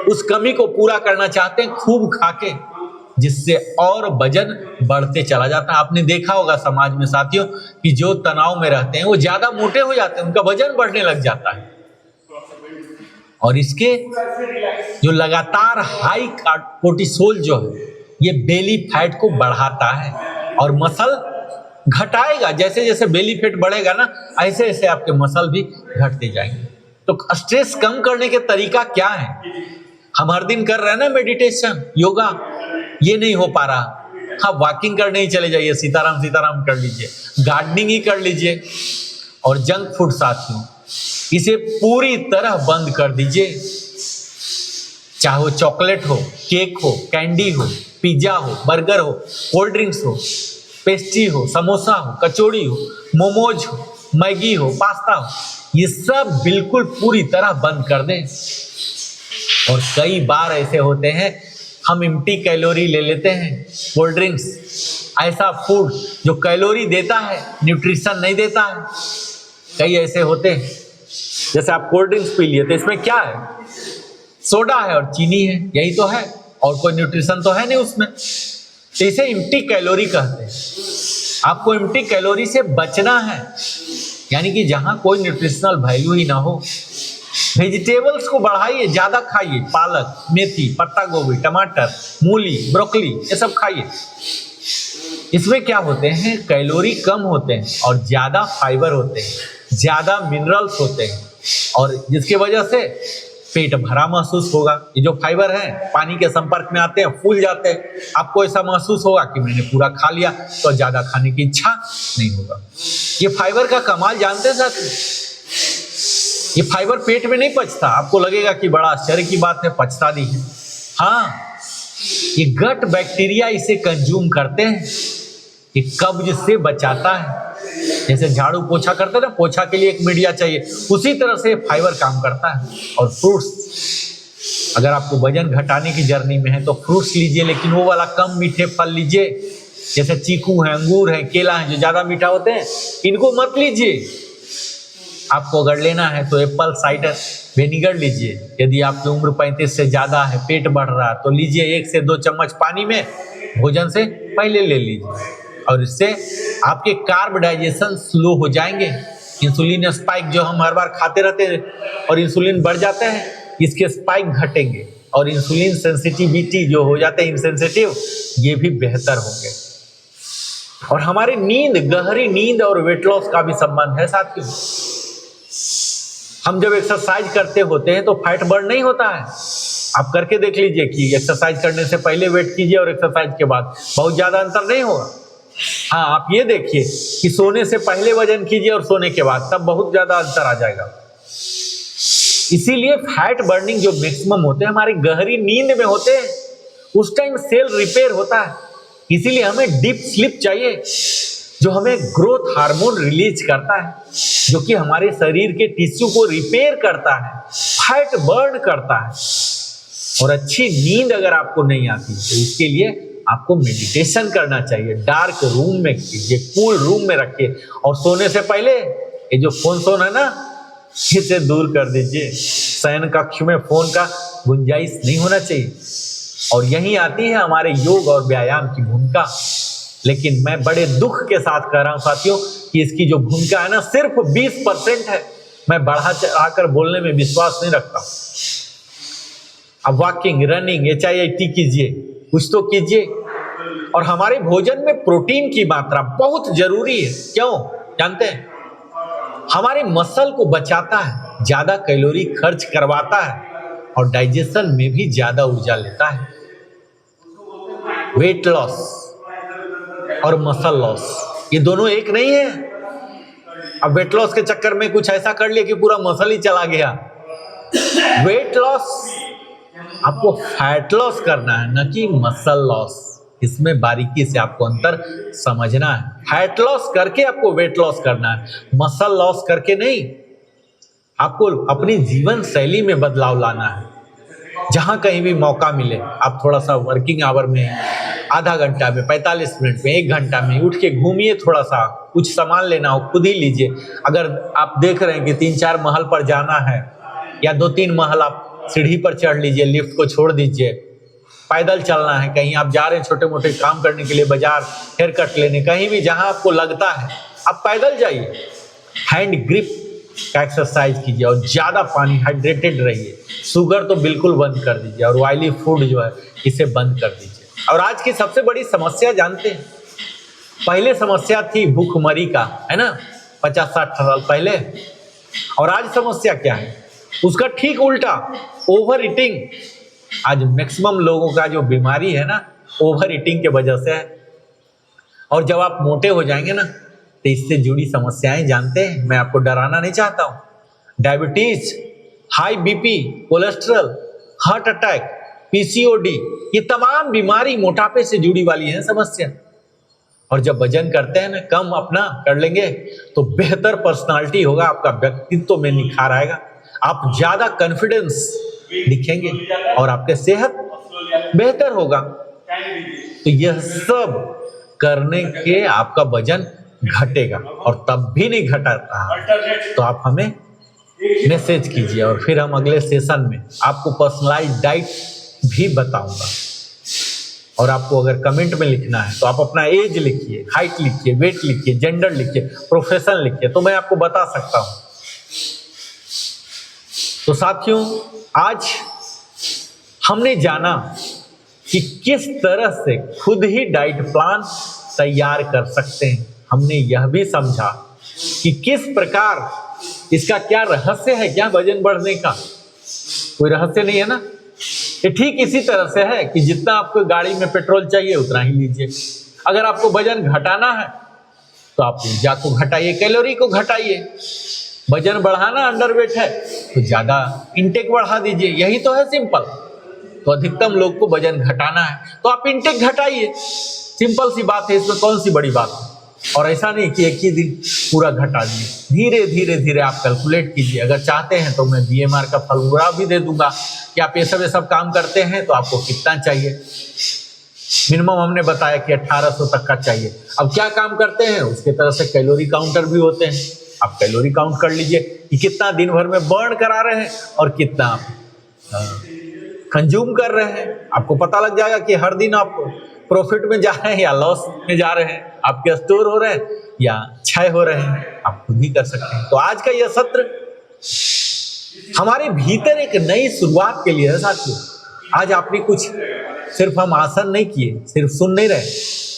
उस कमी को पूरा करना चाहते हैं खूब खाके, जिससे और वजन बढ़ते चला जाता है। आपने देखा होगा समाज में साथियों कि जो तनाव में रहते हैं वो ज्यादा मोटे हो जाते हैं, उनका वजन बढ़ने लग जाता है। और इसके जो लगातार हाई कोर्टिसोल जो है, ये बेली फैट को बढ़ाता है और मसल घटाएगा। जैसे जैसे बेली फैट बढ़ेगा ना, ऐसे ऐसे आपके मसल भी घटते जाएंगे। तो स्ट्रेस कम करने के तरीका क्या है? हम हर दिन कर रहे हैं ना मेडिटेशन, योगा, ये नहीं हो पा रहा, हाँ वॉकिंग करने ही चले जाइए, सीताराम सीताराम कर लीजिए, गार्डनिंग ही कर लीजिए। और जंक फूड साथियों, इसे पूरी तरह बंद कर दीजिए। चाहे वो चॉकलेट हो, केक हो, कैंडी हो, पिज्जा हो, बर्गर हो, कोल्ड ड्रिंक्स हो, पेस्ट्री हो, समोसा हो, कचौड़ी हो, मोमोज हो, मैगी हो, पास्ता हो, ये सब बिल्कुल पूरी तरह बंद कर दें। और कई बार ऐसे होते हैं हम एम्प्टी कैलोरी ले लेते हैं, कोल्ड ड्रिंक्स, ऐसा फूड जो कैलोरी देता है, न्यूट्रिशन नहीं देता है। कई ऐसे होते हैं, जैसे आप कोल्ड ड्रिंक्स पी लिए तो इसमें क्या है? सोडा है और चीनी है, यही तो है, और कोई न्यूट्रिशन तो है नहीं उसमें। तो इसे एम्प्टी कैलोरी कहते हैं। आपको एम्प्टी कैलोरी से बचना है, यानी कि जहां कोई न्यूट्रिशनल वैल्यू ही ना हो। वेजिटेबल्स को बढ़ाइए, ज्यादा खाइए, पालक, मेथी, पत्ता गोभी, टमाटर, मूली, ब्रोकली, ये सब खाइए। इसमें क्या होते हैं? कैलोरी कम होते हैं और ज्यादा फाइबर होते हैं, ज्यादा मिनरल्स होते हैं, और जिसकी वजह से पेट भरा महसूस होगा। ये जो फाइबर है पानी के संपर्क में आते हैं, फूल जाते हैं, आपको ऐसा महसूस होगा कि मैंने पूरा खा लिया, तो ज्यादा खाने की इच्छा नहीं होगा। ये फाइबर का कमाल जानते हैं साथियों? ये फाइबर पेट में नहीं पचता। आपको लगेगा कि बड़ा आश्चर्य की बात है, पचता नहीं है। हाँ, ये गट बैक्टीरिया इसे कंज्यूम करते हैं, ये कब्ज से बचाता है। जैसे झाड़ू पोछा करते हैं ना, पोछा के लिए एक मीडिया चाहिए, उसी तरह से फाइबर काम करता है। और फ्रूट्स, अगर आपको वजन घटाने की जर्नी में है तो फ्रूट्स लीजिए, लेकिन वो वाला कम मीठे फल लीजिए, जैसे चीकू है, अंगूर है, केला है, जो ज्यादा मीठा होते हैं, इनको मत लीजिए। आपको अगर लेना है तो एप्पल साइडर विनेगर लीजिए। यदि आपकी उम्र 35 से ज्यादा है, पेट बढ़ रहा है, तो लीजिए 1 से 2 चम्मच पानी में, भोजन से पहले ले लीजिए, और इससे आपके कार्ब डाइजेशन स्लो हो जाएंगे। इंसुलिन स्पाइक जो हम हर बार खाते रहते हैं और इंसुलिन बढ़ जाता है, इसके स्पाइक घटेंगे, और इंसुलिन सेंसिटिविटी जो हो जाते हैं, इनसेंसिटिव, ये भी बेहतर होंगे। और हमारी नींद, गहरी नींद और वेट लॉस का भी संबंध है साथियों। हम जब एक्सरसाइज करते होते हैं तो फैट बर्न नहीं होता है। आप करके देख लीजिए कि एक्सरसाइज करने से पहले वेट कीजिए और एक्सरसाइज के बाद, बहुत ज्यादा अंतर नहीं होगा। हाँ, आप ये देखिए कि सोने से पहले वजन कीजिए और सोने के बाद, तब बहुत ज्यादा अंतर आ जाएगा। इसीलिए फैट बर्निंग जो मैक्सिमम होते हैं हमारी गहरी नींद में होते हैं, उस टाइम सेल रिपेयर होता है। इसीलिए हमें डीप स्लीप चाहिए, जो हमें ग्रोथ हार्मोन रिलीज करता है, जो कि हमारे शरीर के टिश्यू को रिपेयर करता है, फैट बर्न करता है। और अच्छी नींद अगर आपको नहीं आती तो इसके लिए आपको मेडिटेशन करना चाहिए। डार्क रूम में कीजिए, कूल रूम में रखिए, और सोने से पहले ये जो फोन है ना, इसे दूर कर दीजिए। शयन कक्ष में फोन का गुंजाइश नहीं होना चाहिए। और यही आती है हमारे योग और व्यायाम की भूमिका। लेकिन मैं बड़े दुख के साथ कह रहा हूं साथियों कि इसकी जो भूमिका है ना, सिर्फ 20% है। मैं बढ़ा चढ़ाकर बोलने में विश्वास नहीं रखता। अब वॉकिंग, रनिंग, HIIT कीजिए, कुछ तो कीजिए। और हमारे भोजन में प्रोटीन की मात्रा बहुत जरूरी है। क्यों जानते हैं? हमारे मसल को बचाता है, ज्यादा कैलोरी खर्च करवाता है, और डाइजेशन में भी ज्यादा ऊर्जा लेता है। वेट लॉस और मसल लॉस, ये दोनों एक नहीं है। अब वेट लॉस के चक्कर में कुछ ऐसा कर लिया कि पूरा मसल ही चला गया। वेट लॉस आपको फैट लॉस करना है, न कि मसल लॉस। इसमें बारीकी से आपको अंतर समझना है। फैट लॉस करके आपको वेट लॉस करना है, मसल लॉस करके नहीं। आपको अपनी जीवन शैली में बदलाव लाना है। जहां कहीं भी मौका मिले, आप थोड़ा सा वर्किंग आवर में, आधा घंटा में, 45 मिनट में, 1 घंटा में उठ के घूमिए। थोड़ा सा कुछ सामान लेना हो खुद ही लीजिए। अगर आप देख रहे हैं कि 3-4 महल पर जाना है, या 2-3 महल आप सीढ़ी पर चढ़ लीजिए, लिफ्ट को छोड़ दीजिए। पैदल चलना है, कहीं आप जा रहे हैं छोटे मोटे काम करने के लिए, बाजार, हेयर कट लेने, कहीं भी जहां आपको लगता है आप पैदल जाइए। हैंड ग्रिप का एक्सरसाइज कीजिए, और ज्यादा पानी, हाइड्रेटेड रहिए। शुगर तो बिल्कुल बंद कर दीजिए, और ऑयली फूड जो है इसे बंद कर दीजिए। और आज की सबसे बड़ी समस्या जानते हैं? पहले समस्या थी भूखमरी का, है ना, 50-60 साल पहले। और आज समस्या क्या है? उसका ठीक उल्टा, ओवर ईटिंग। आज मैक्सिमम लोगों का जो बीमारी है ना, ओवर ईटिंग के वजह से है। और जब आप मोटे हो जाएंगे ना, तो इससे जुड़ी समस्याएं जानते हैं। मैं आपको डराना नहीं चाहता हूं। Diabetes, high BP, cholesterol, heart attack, PCOD, ये तमाम बीमारी मोटापे से जुड़ी वाली है समस्या। और जब वजन करते हैं ना, कम अपना कर लेंगे, तो बेहतर पर्सनालिटी होगा, आपका व्यक्तित्व में निखार आएगा, आप ज्यादा कॉन्फिडेंस दिखेंगे, और आपके सेहत बेहतर होगा। तो यह सब करने के आपका वजन घटेगा, और तब भी नहीं घटाता तो आप हमें मैसेज कीजिए, और फिर हम अगले सेशन में आपको पर्सनलाइज्ड डाइट भी बताऊंगा। और आपको अगर कमेंट में लिखना है तो आप अपना एज लिखिए, हाइट लिखिए, वेट लिखिए, जेंडर लिखिए, प्रोफेशन लिखिए, तो मैं आपको बता सकता हूं। तो साथियों, आज हमने जाना कि किस तरह से खुद ही डाइट प्लान तैयार कर सकते हैं। हमने यह भी समझा कि किस प्रकार इसका क्या रहस्य है, क्या वजन बढ़ने का कोई रहस्य नहीं है ना। ये ठीक इसी तरह से है कि जितना आपको गाड़ी में पेट्रोल चाहिए उतना ही लीजिए। अगर आपको वजन घटाना है तो आप ऊर्जा को घटाइए, कैलोरी को घटाइए। वजन बढ़ाना अंडरवेट है तो ज्यादा इंटेक बढ़ा दीजिए, यही तो है सिंपल। तो अधिकतम लोग को वजन घटाना है तो आप इंटेक घटाइए, सिंपल सी बात है, इसमें कौन सी बड़ी बात है। और ऐसा नहीं कि एक ही दिन पूरा घटा दिए, धीरे धीरे धीरे आप कैलकुलेट कीजिए। अगर चाहते हैं तो मैं BMR का फॉर्मूला भी दे दूंगा कि आप ये सब काम करते हैं तो आपको कितना चाहिए। मिनिमम हमने बताया कि 1800 तक का चाहिए। अब क्या काम करते हैं उसके तरह से कैलोरी काउंटर भी होते हैं, आप कैलोरी काउंट कर लीजिए कि कितना दिन भर में बर्न करा रहे हैं और कितना आप कंज्यूम कर रहे हैं। आपको पता लग जाएगा कि हर दिन आप प्रॉफिट में जा रहे हैं या लॉस में जा रहे हैं, आपके स्टोर हो रहे हैं या क्षय हो रहे हैं, आप खुद ही कर सकते हैं। तो आज का यह सत्र हमारे भीतर एक नई शुरुआत के लिए है साथियों। आज आपने कुछ सिर्फ हम आसन नहीं किए, सिर्फ सुन नहीं रहे,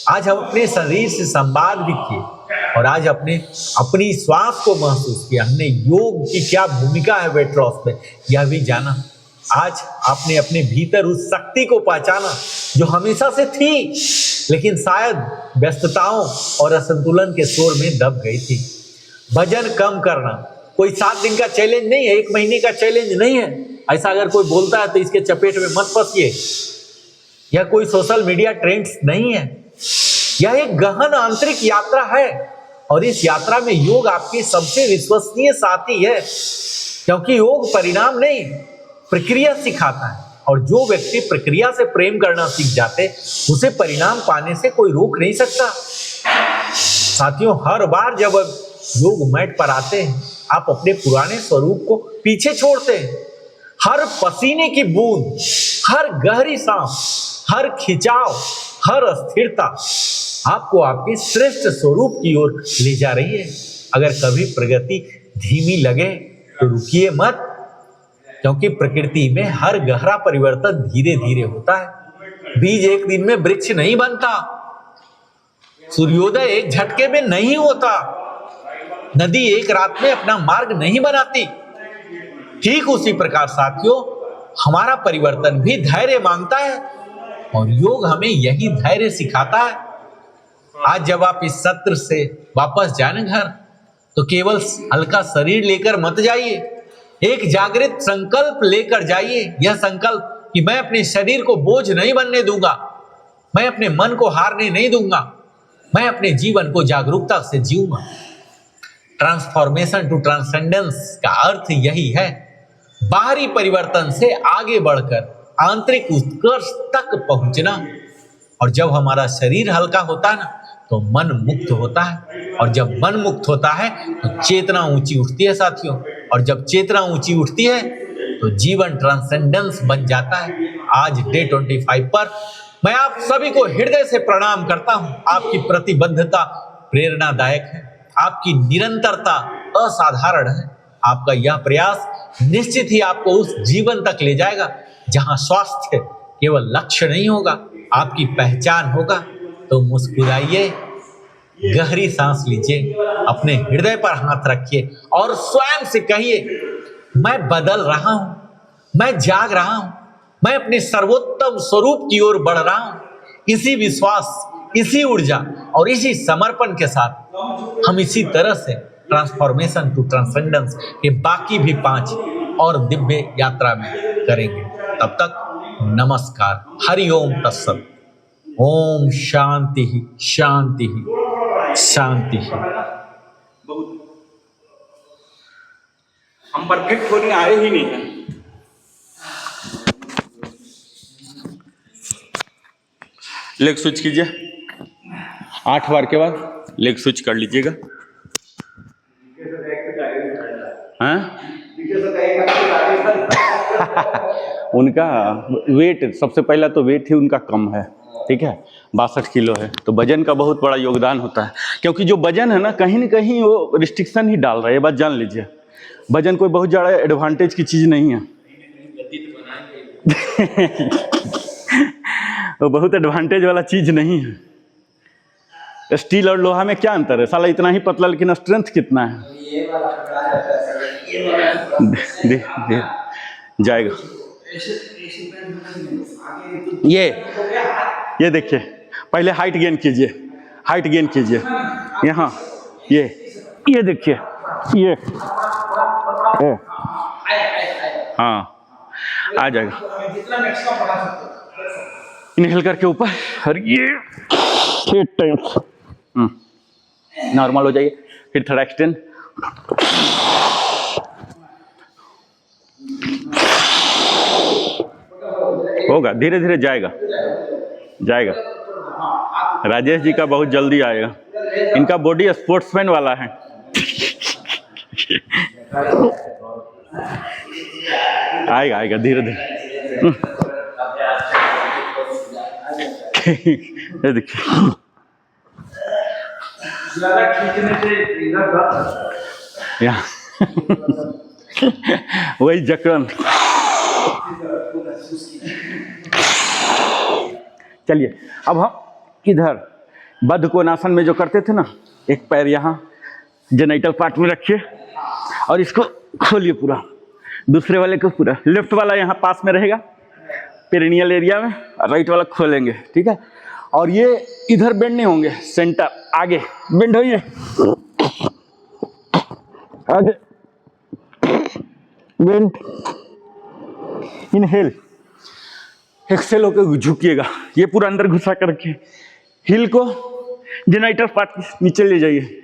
आज हम अपने शरीर से संवाद भी किए और आज अपनी श्वास को महसूस किया। हमने योग की क्या भूमिका है वेट लॉस में यह भी जाना। आज आपने अपने भीतर उस शक्ति को पहचाना जो हमेशा से थी लेकिन शायद व्यस्तताओं और असंतुलन के शोर में दब गई थी। वजन कम करना कोई 7 दिन का चैलेंज नहीं है, 1 महीने का चैलेंज नहीं है। ऐसा अगर कोई बोलता है तो इसके चपेट में मत फंसिए। यह कोई सोशल मीडिया ट्रेंड्स नहीं है, यह एक गहन आंतरिक यात्रा है और इस यात्रा में योग आपकी सबसे विश्वसनीय साथी है, क्योंकि योग परिणाम नहीं प्रक्रिया सिखाता है और जो व्यक्ति प्रक्रिया से प्रेम करना सीख जाते उसे परिणाम पाने से कोई रोक नहीं सकता। साथियों, हर बार जब योग मैट पर आते हैं आप अपने पुराने स्वरूप को पीछे छोड़ते हैं। हर पसीने की बूंद, हर गहरी सांस, हर खिंचाव, हर अस्थिरता आपको आपके श्रेष्ठ स्वरूप की ओर ले जा रही है। अगर कभी प्रगति धीमी लगे तो रुकिए मत, क्योंकि प्रकृति में हर गहरा परिवर्तन धीरे धीरे होता है। बीज एक दिन में वृक्ष नहीं बनता, सूर्योदय एक झटके में नहीं होता, नदी एक रात में अपना मार्ग नहीं बनाती। ठीक उसी प्रकार साथियों हमारा परिवर्तन भी धैर्य मांगता है और योग हमें यही धैर्य सिखाता है। आज जब आप इस सत्र से वापस जाने घर तो केवल हल्का शरीर लेकर मत जाइए, एक जागृत संकल्प लेकर जाइए। यह संकल्प कि मैं अपने शरीर को बोझ नहीं बनने दूंगा, मैं अपने मन को हारने नहीं दूंगा, मैं अपने जीवन को जागरूकता से जीऊंगा। ट्रांसफॉर्मेशन टू ट्रांसेंडेंस का अर्थ यही है, बाहरी परिवर्तन से आगे बढ़कर आंतरिक उत्कर्ष तक पहुंचना। और जब हमारा शरीर हल्का होता है ना तो मन मुक्त होता है, और जब मन मुक्त होता है तो चेतना ऊंची उठती है साथियों, और जब चेतना ऊंची उठती है तो जीवन ट्रांसेंडेंस बन जाता है। आज डे 25 पर मैं आप सभी को हृदय से प्रणाम करता हूं। आपकी प्रतिबद्धता प्रेरणादायक है, आपकी निरंतरता असाधारण है। आपका यह प्रयास निश्चित ही आपको उस जीवन तक ले जाएगा जहां स्वास्थ्य केवल लक्ष्य नहीं होगा, आपकी पहचान होगा। तो मुस्कुराइए, गहरी सांस लीजिए, अपने हृदय पर हाथ रखिए और स्वयं से कहिए, मैं बदल रहा हूं, मैं जाग रहा हूं, मैं अपने सर्वोत्तम स्वरूप की ओर बढ़ रहा हूं। इसी विश्वास, इसी ऊर्जा और इसी समर्पण के साथ हम इसी तरह से ट्रांसफॉर्मेशन टू ट्रांसेंडेंस के बाकी भी 5 और दिव्य यात्रा में करेंगे। तब तक नमस्कार, हरि ओम तत्सत। ओम शांति शांति शांति। हम परफेक्ट होने आए ही नहीं हैं। लेग स्विच कीजिए, 8 बार के बाद लेग स्विच कर लीजिएगा। हाँ? उनका वेट, सबसे पहला तो वेट ही उनका कम है, ठीक है, 62 किलो है। तो वजन का बहुत बड़ा योगदान होता है, क्योंकि जो वजन है ना कहीं वो रिस्ट्रिक्शन ही डाल रहा है। ये बात जान लीजिए, वजन कोई बहुत ज़्यादा एडवांटेज की चीज़ नहीं है। वो बहुत एडवांटेज वाला चीज़ नहीं है। स्टील और लोहा में क्या अंतर है? साला इतना ही पतला लेकिन स्ट्रेंथ कितना है। दे जाएगा। ये देखिए, पहले हाइट गेन कीजिए, हाइट गेन कीजिए। यहाँ ये देखिए, हाँ आ जाएगा। इनहेल करके ऊपर और ये 8 टाइम्स नॉर्मल हो जाइए। फिर थोड़ा एक्सटेंड, होगा धीरे धीरे जाएगा जाएगा। राजेश जी का बहुत जल्दी आएगा, इनका बॉडी स्पोर्ट्समैन वाला है। आएगा आएगा धीरे धीरे। ये देखिए यहाँ वही जकड़न। चलिए अब हम इधर बद्ध कोणासन में जो करते थे ना, एक पैर यहाँ जेनिटल पार्ट में रखिए और इसको खोलिए पूरा, दूसरे वाले को पूरा, लेफ्ट वाला यहाँ पास में रहेगा पेरिनियल एरिया में, राइट वाला खोलेंगे, ठीक है। और ये इधर बेंड नहीं होंगे, सेंटर आगे बेंड होइए, आगे बेंड, इनहेल, एक्सेल होकर झुकिएगा, ये पूरा अंदर घुसा कर रखिए, हिल को जेनिटल पार्ट नीचे ले जाइए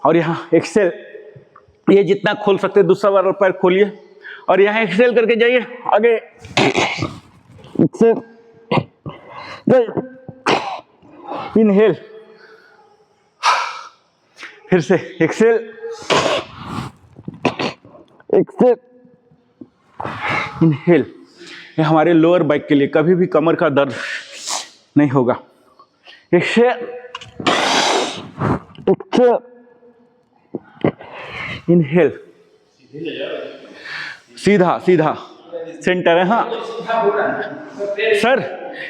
और यहाँ एक्सेल, ये जितना खोल सकते हैं दूसरा वाला पैर खोलिए और यहाँ एक्सेल करके जाइए आगे, एक्सेल, इनहेल, फिर से एक्सेल, एक्सेल, इनहेल। ये हमारे लोअर बैक के लिए, कभी भी कमर का दर्द नहीं होगा। एक्सेल, एक्सेल, इनहेल, सीधा सीधा सेंटर है। हाँ सर,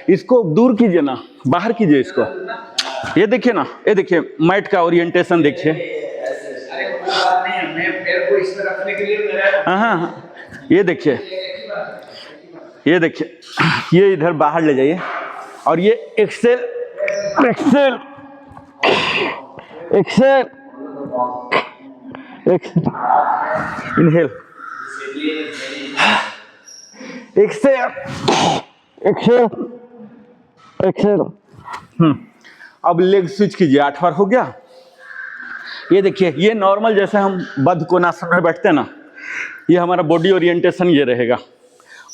इसको दूर कीजिए ना, बाहर कीजिए इसको। ये देखिए ना, ये देखिए मैट का ओरिएंटेशन देखिए। हाँ हाँ, ये देखिए, ये देखिए, ये इधर बाहर ले जाइए और ये exhale, exhale, exhale, exhale, inhale, exhale, exhale, exhale. अब लेग स्विच कीजिए, 8 बार हो गया। ये देखिए, ये नॉर्मल जैसे हम बद्ध कोणासन में बैठते हैं ना, ये हमारा बॉडी ओरिएंटेशन ये रहेगा।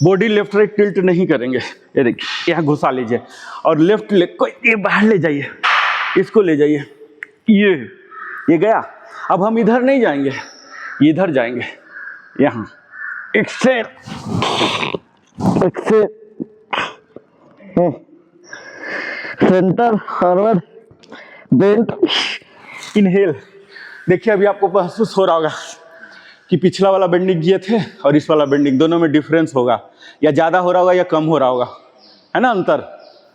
बॉडी लेफ्ट राइट टिल्ट नहीं करेंगे। ये देखिए, यहाँ घुसा लीजिए और लेफ्ट लेग को ये बाहर ले जाइए, इसको ले जाइए, ये गया। अब हम इधर नहीं जाएंगे, इधर जाएंगे, यहाँ exhale, exhale, centre, forward, bend, inhale. देखिए अभी आपको महसूस हो रहा होगा कि पिछला वाला बेंडिंग किए थे और इस वाला बेंडिंग, दोनों में डिफरेंस होगा, या ज़्यादा हो रहा होगा या कम हो रहा होगा, है ना अंतर।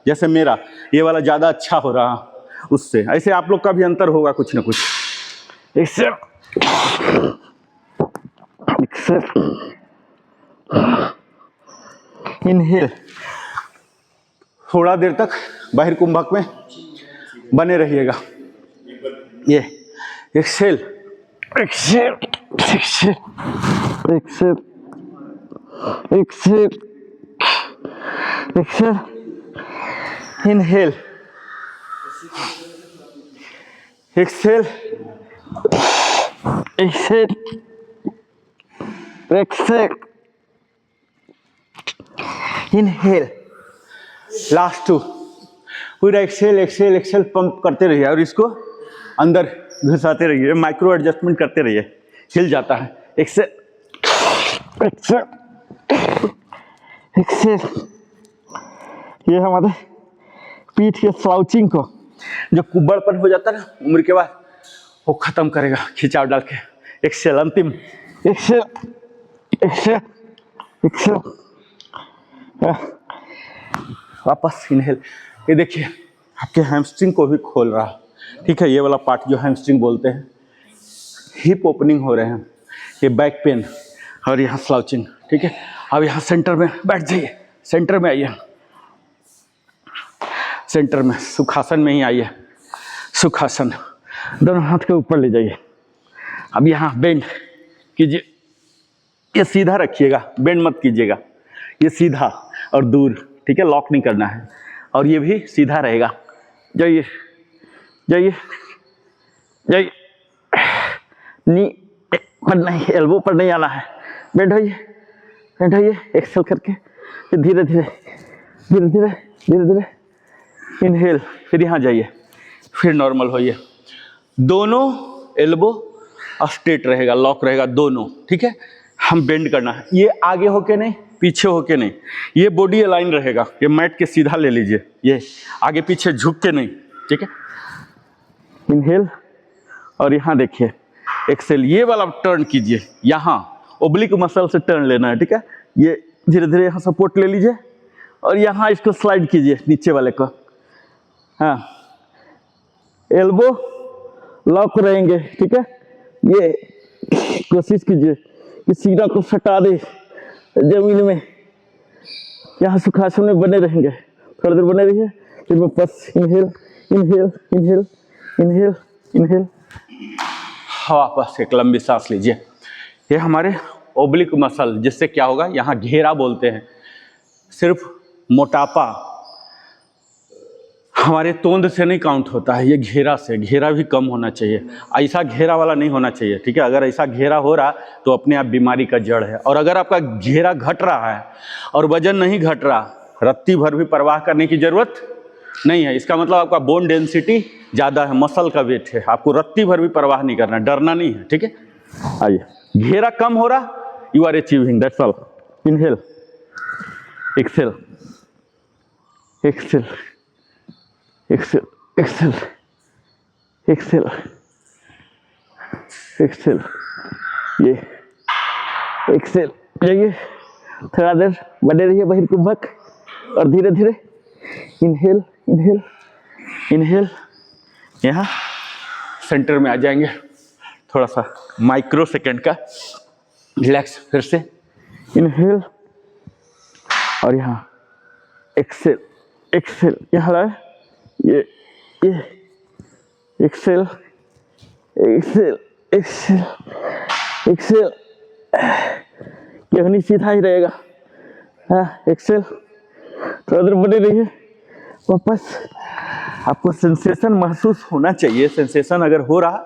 जैसे मेरा ये वाला ज़्यादा अच्छा हो रहा उससे, ऐसे आप लोग का भी अंतर होगा कुछ ना कुछ। Exhale, exhale, inhale. थोड़ा देर तक बाहिर कुंभक में बने रहिएगा। ये exhale, exhale, exhale, exhale, exhale, exhale, inhale, exhale, exhale, exhale, inhale. Last 2, पूरा एक्सेल, एक्सेल, एक्सेल पंप करते रहिए और इसको अंदर घुसाते रहिए, माइक्रो एडजस्टमेंट करते रहिए, हिल जाता है। Exhale, exhale, exhale. ये हमारे पीठ के स्लाउचिंग को, जो कुबड़पन हो जाता है ना उम्र के बाद, वो खत्म करेगा खिंचाव डाल के। एक्सेल, अंतिम एक्सेल, एक्सेल, एक्सेल, वापस इनहेल। ये देखिए आपके हैमस्ट्रिंग को भी खोल रहा, ठीक है। ये वाला पार्ट जो हैमस्ट्रिंग बोलते हैं, हिप ओपनिंग हो रहे हैं, ये बैक पेन और यहाँ स्लाउचिंग, ठीक है। अब यहाँ सेंटर में बैठ जाइए, सेंटर में आइए, सेंटर में सुखासन में ही आइए, सुखासन। दोनों हाथ के ऊपर ले जाइए। अब यहाँ बेंड कीजिए, ये सीधा रखिएगा, बेंड मत कीजिएगा, ये सीधा और दूर, ठीक है, लॉक नहीं करना है। और ये भी सीधा रहेगा, जाइए जाइए जाइए, नी पर नहीं, एल्बो पर नहीं आना है, बेंड होइए, एक्सेल करके धीरे धीरे धीरे धीरे धीरे धीरे इनहेल, फिर यहाँ जाइए, फिर नॉर्मल होइए। दोनों एल्बो स्ट्रेट रहेगा, लॉक रहेगा दोनों, ठीक है। हम बेंड करना है, ये आगे होके नहीं, पीछे होके नहीं, ये बॉडी अलाइन रहेगा, ये मैट के सीधा ले लीजिए, ये आगे पीछे झुक के नहीं, ठीक है। इनहेल और यहाँ देखिए एक्सेल, ये वाला टर्न कीजिए, यहाँ ओब्लिक मसल से टर्न लेना है, ठीक है। ये धीरे धीरे यहाँ सपोर्ट ले लीजिए और यहाँ इसको स्लाइड कीजिए नीचे वाले को, हाँ, एल्बो लॉक रहेंगे, ठीक है। ये कोशिश कीजिए कि सीना को सटा दे जमीन में, यहाँ सुखासन में बने रहेंगे, थोड़ी देर बने रहिए, फिर वापस inhale inhale inhale inhale inhale, वापस एक लंबी सांस लीजिए। ये हमारे ओब्लिक मसल, जिससे क्या होगा, यहाँ घेरा बोलते हैं, सिर्फ मोटापा हमारे तोंद से नहीं काउंट होता है, ये घेरा से, घेरा भी कम होना चाहिए, ऐसा घेरा वाला नहीं होना चाहिए, ठीक है। अगर ऐसा घेरा हो रहा तो अपने आप बीमारी का जड़ है। और अगर आपका घेरा घट रहा है और वजन नहीं घट रहा, रत्ती भर भी परवाह करने की जरूरत नहीं है, इसका मतलब आपका बोन डेंसिटी ज़्यादा है, मसल का वेट है, आपको रत्ती भर भी परवाह नहीं करना, डरना नहीं है, ठीक है। आइए, घेरा कम हो रहा, you are achieving, that's all. Inhale, exhale, exhale, exhale, exhale, exhale, exhale, ये एक्सेल, जाइए, थोड़ा देर बने रहिए बहिर्कुंभक और धीरे धीरे इनहेल इनहेल इनहेल, यहाँ सेंटर में आ जाएंगे, थोड़ा सा माइक्रो सेकेंड का रिलैक्स, फिर से इनहेल और यहाँ एक्सेल एक्सेल, यहाँ लाए, ये एक्सेल एक्सेल एक्सेल एक्सेल, कहनी सीधा ही रहेगा, हाँ, एक्सेल, थोड़ा देर बने रहिए, वापस। आपको सेंसेशन महसूस होना चाहिए, सेंसेशन अगर हो रहा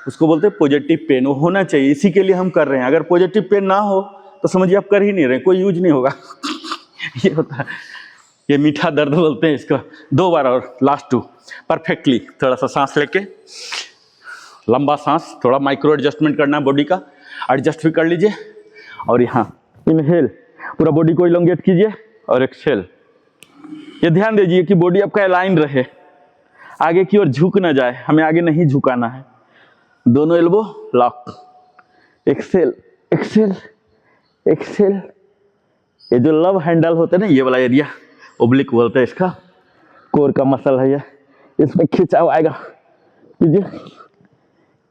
उसको बोलते हैं पॉजिटिव पेन, वो होना चाहिए, इसी के लिए हम कर रहे हैं। अगर पॉजिटिव पेन ना हो तो समझिए आप कर ही नहीं रहे, कोई यूज नहीं होगा। ये होता है, ये मीठा दर्द बोलते हैं इसको। 2 बार और लास्ट 2 परफेक्टली, थोड़ा सा सांस लेके, लंबा सांस, थोड़ा माइक्रो एडजस्टमेंट करना है बॉडी का, एडजस्ट भी कर लीजिए। और यहाँ इनहेल, पूरा बॉडी को इलोंगेट कीजिए और एक्सेल। ये ध्यान दीजिए कि बॉडी आपका अलाइन रहे, आगे की ओर झुक ना जाए, हमें आगे नहीं झुकाना है। दोनों elbow lock, exhale exhale exhale. ये जो लव हैंडल होते हैं ना, ये वाला एरिया ओब्लिक बोलते हैं इसका, कोर का मसल है ये, इसमें खिंचाव आएगा, कीजिए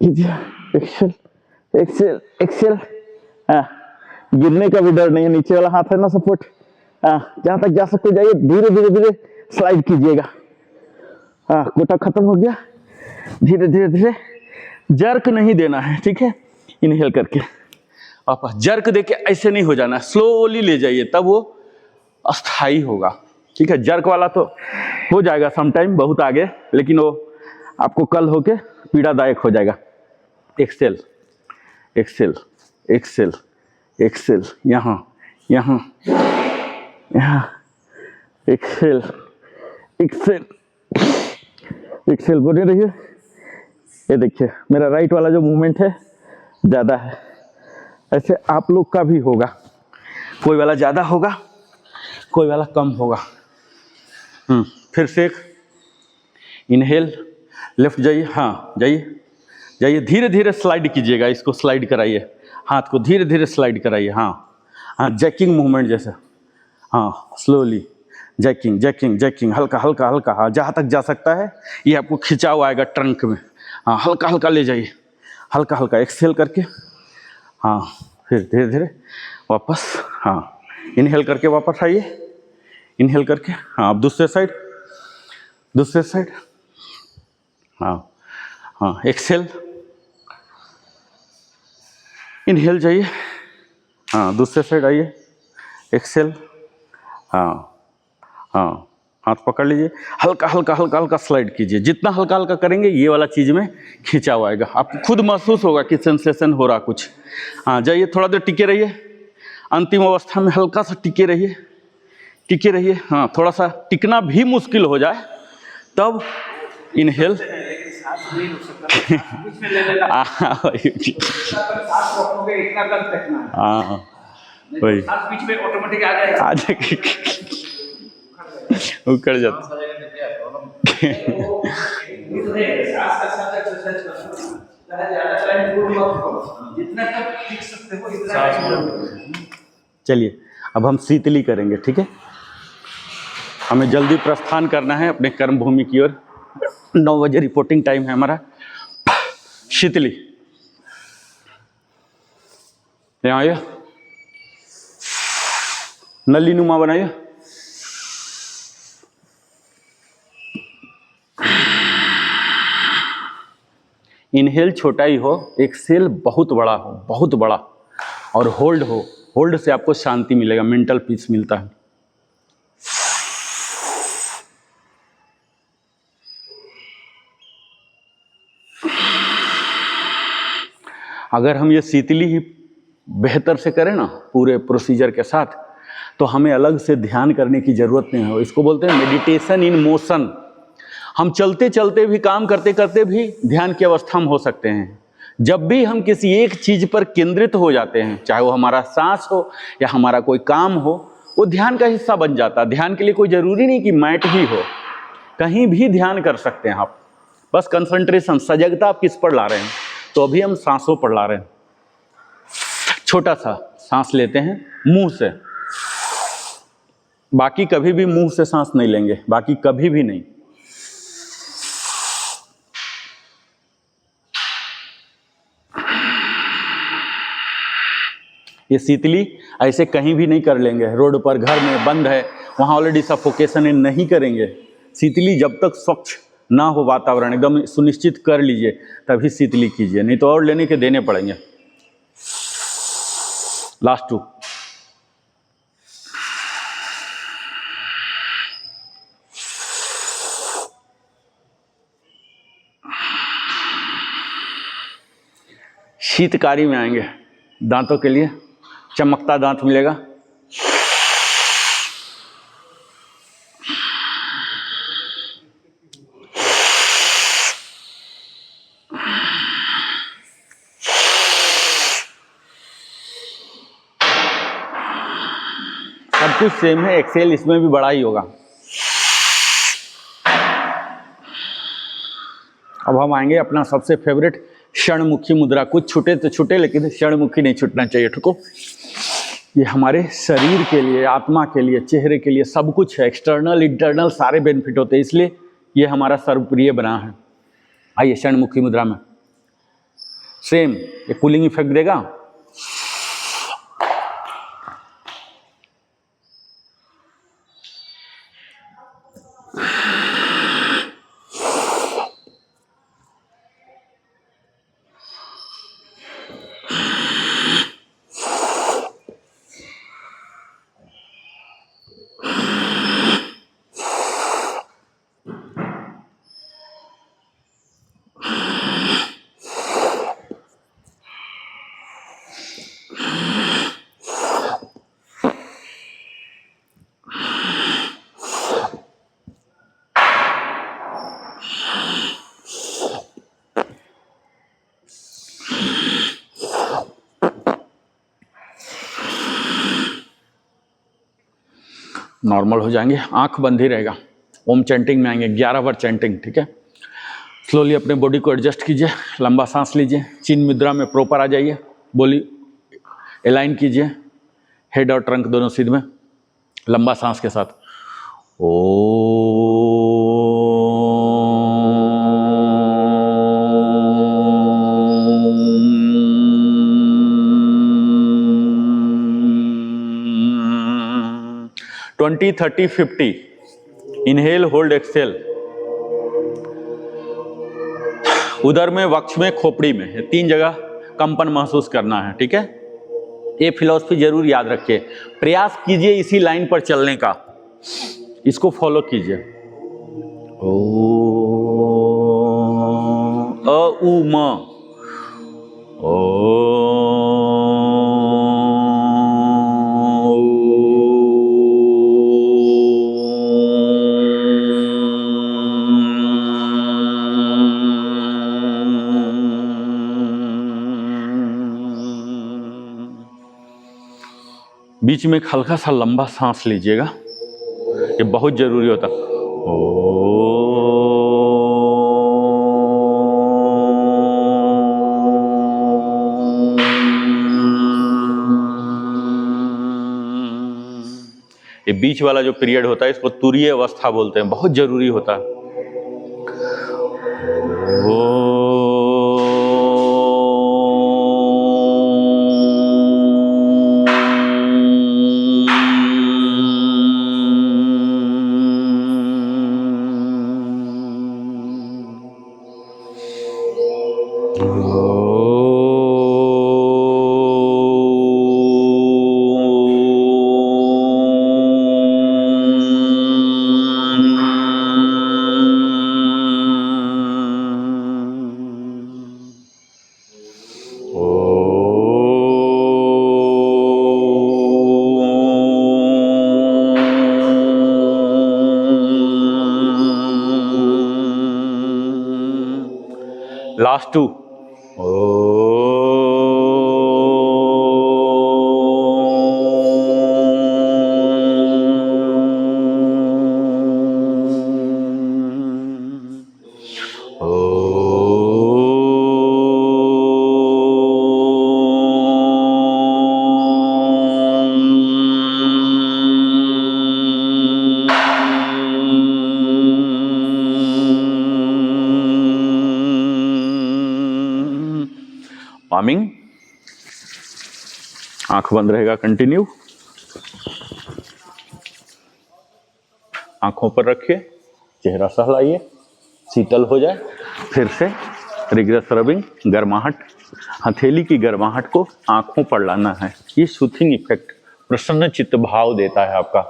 कीजिए, एक्सेल एक्सेल एक्सेल, हाँ, गिरने का भी डर नहीं है, नीचे वाला हाथ है ना सपोर्ट, हाँ, जहाँ तक जा सकते जाइए, धीरे धीरे धीरे स्लाइड कीजिएगा, हाँ, कोटा खत्म हो गया, धीरे धीरे धीरे, जर्क नहीं देना है, ठीक है। इनहेल करके वापस, जर्क देके ऐसे नहीं हो जाना, स्लोली ले जाइए, तब वो अस्थाई होगा, ठीक है। जर्क वाला तो हो जाएगा समटाइम बहुत आगे, लेकिन वो आपको कल होके पीड़ादायक हो जाएगा। एक्सेल एक्सेल एक्सेल एक्सेल, यहाँ यहाँ यहाँ, एक्सेल एक्सेल एक्सेल, बोले रहिए। ये देखिए मेरा राइट वाला जो मूवमेंट है ज़्यादा है, ऐसे आप लोग का भी होगा, कोई वाला ज़्यादा होगा, कोई वाला कम होगा। फिर से एक इनहेल, लेफ्ट जाइए, हाँ जाइए जाइए, धीरे धीरे स्लाइड कीजिएगा, इसको स्लाइड कराइए, हाथ को धीरे धीरे स्लाइड कराइए, हाँ हाँ, जैकिंग मूवमेंट जैसे, हाँ, स्लोली जैकिंग जैकिंग जैकिंग, हल्का हल्का हल्का, हाँ, जहाँ तक जा सकता है। ये आपको खिंचाव आएगा ट्रंक में, हाँ, हल्का हल्का ले जाइए, हल्का हल्का एक्सेल करके, हाँ, फिर धीरे धीरे वापस, हाँ, इनहेल करके वापस आइए, इनहेल करके, हाँ, अब दूसरे साइड, दूसरे साइड, हाँ हाँ, एक्सेल, इनहेल जाइए, हाँ दूसरे साइड आइए, एक्सेल, हाँ हाँ, हाथ पकड़ लीजिए, हल्का हल्का हल्का हल्का स्लाइड कीजिए, जितना हल्का हल्का करेंगे ये वाला चीज़ में खींचा हुआ आएगा, आपको खुद महसूस होगा कि सेंसेशन हो रहा कुछ। हाँ जाइए, थोड़ा देर टिके रहिए, अंतिम अवस्था में हल्का सा टिके रहिए, टिके रहिए। हाँ थोड़ा सा टिकना भी मुश्किल हो जाए तब इनहेल, हाँ वही आ जाएगा, उखड़ जाता। चलिए अब हम शीतली करेंगे, ठीक है। हमें जल्दी प्रस्थान करना है अपने कर्म भूमि की ओर, 9 बजे रिपोर्टिंग टाइम है हमारा। शीतली, यहाँ आइए, नली नुमा बनाइए, इनहेल छोटा ही हो, एक्सेल बहुत बड़ा हो, बहुत बड़ा, और होल्ड हो, होल्ड से आपको शांति मिलेगा, मेंटल पीस मिलता है। अगर हम ये शीतली ही बेहतर से करें ना पूरे प्रोसीजर के साथ, तो हमें अलग से ध्यान करने की जरूरत नहीं हो। इसको बोलते हैं मेडिटेशन इन मोशन। हम चलते चलते भी, काम करते करते भी ध्यान की अवस्था में हो सकते हैं। जब भी हम किसी एक चीज पर केंद्रित हो जाते हैं, चाहे वो हमारा सांस हो या हमारा कोई काम हो, वो ध्यान का हिस्सा बन जाता है। ध्यान के लिए कोई जरूरी नहीं कि मैट ही हो, कहीं भी ध्यान कर सकते हैं आप। बस कंसंट्रेशन, सजगता आप किस पर ला रहे हैं। तो अभी हम सांसों पर ला रहे हैं। छोटा सा सांस लेते हैं मुंह से, बाकी कभी भी मुंह से सांस नहीं लेंगे, बाकी कभी भी नहीं। ये शीतली ऐसे कहीं भी नहीं कर लेंगे, रोड पर, घर में, बंद है, वहाँ ऑलरेडी सफोकेशन है, नहीं करेंगे। शीतली जब तक स्वच्छ ना हो वातावरण, एकदम सुनिश्चित कर लीजिए, तभी शीतली कीजिए, नहीं तो और लेने के देने पड़ेंगे। लास्ट 2, शीतकारी में आएंगे, दांतों के लिए चमकता दांत मिलेगा। सब कुछ सेम है, एक्सेल इसमें भी बड़ा ही होगा। अब हम आएंगे अपना सबसे फेवरेट क्षणमुखी मुद्रा। कुछ छूटे तो छूटे, लेकिन क्षणमुखी नहीं छूटना चाहिए, ठीक हो। ये हमारे शरीर के लिए, आत्मा के लिए, चेहरे के लिए सब कुछ है, एक्सटर्नल इंटरनल सारे बेनिफिट होते हैं, इसलिए ये हमारा सर्वप्रिय बना है। आइए क्षणमुखी मुद्रा में सेम ये कूलिंग इफेक्ट देगा। नॉर्मल हो जाएंगे, आंख बंद ही रहेगा। ओम चैंटिंग में आएंगे, 11 बार चैंटिंग, ठीक है। स्लोली अपने बॉडी को एडजस्ट कीजिए, लंबा सांस लीजिए, चिन्ह मुद्रा में प्रॉपर आ जाइए, बोली अलाइन कीजिए, हेड और ट्रंक दोनों सीध में, लंबा सांस के साथ। ओ 20, 30, 50, इनहेल, होल्ड, एक्सेल। उदर में, वक्ष में, खोपड़ी में, 3 जगह कंपन महसूस करना है, ठीक है। ये फिलॉसफी जरूर याद रखिए, प्रयास कीजिए इसी लाइन पर चलने का, इसको फॉलो कीजिए। ओ अ उ म, ओ बीच में एक हल्का सा लंबा सांस लीजिएगा, ये बहुत जरूरी होता। ये बीच वाला जो पीरियड होता है इसको तुरीय अवस्था बोलते हैं, बहुत जरूरी होता है। Last two palming. आंख बंद रहेगा, कंटिन्यू। आंखों पर रखिए, चेहरा सहलाइए, शीतल हो जाए। फिर से रिग्रेस रबिंग, गर्माहट, हथेली की गर्माहट को आंखों पर लाना है। ये सूथिंग इफेक्ट प्रसन्न चित्त भाव देता है आपका।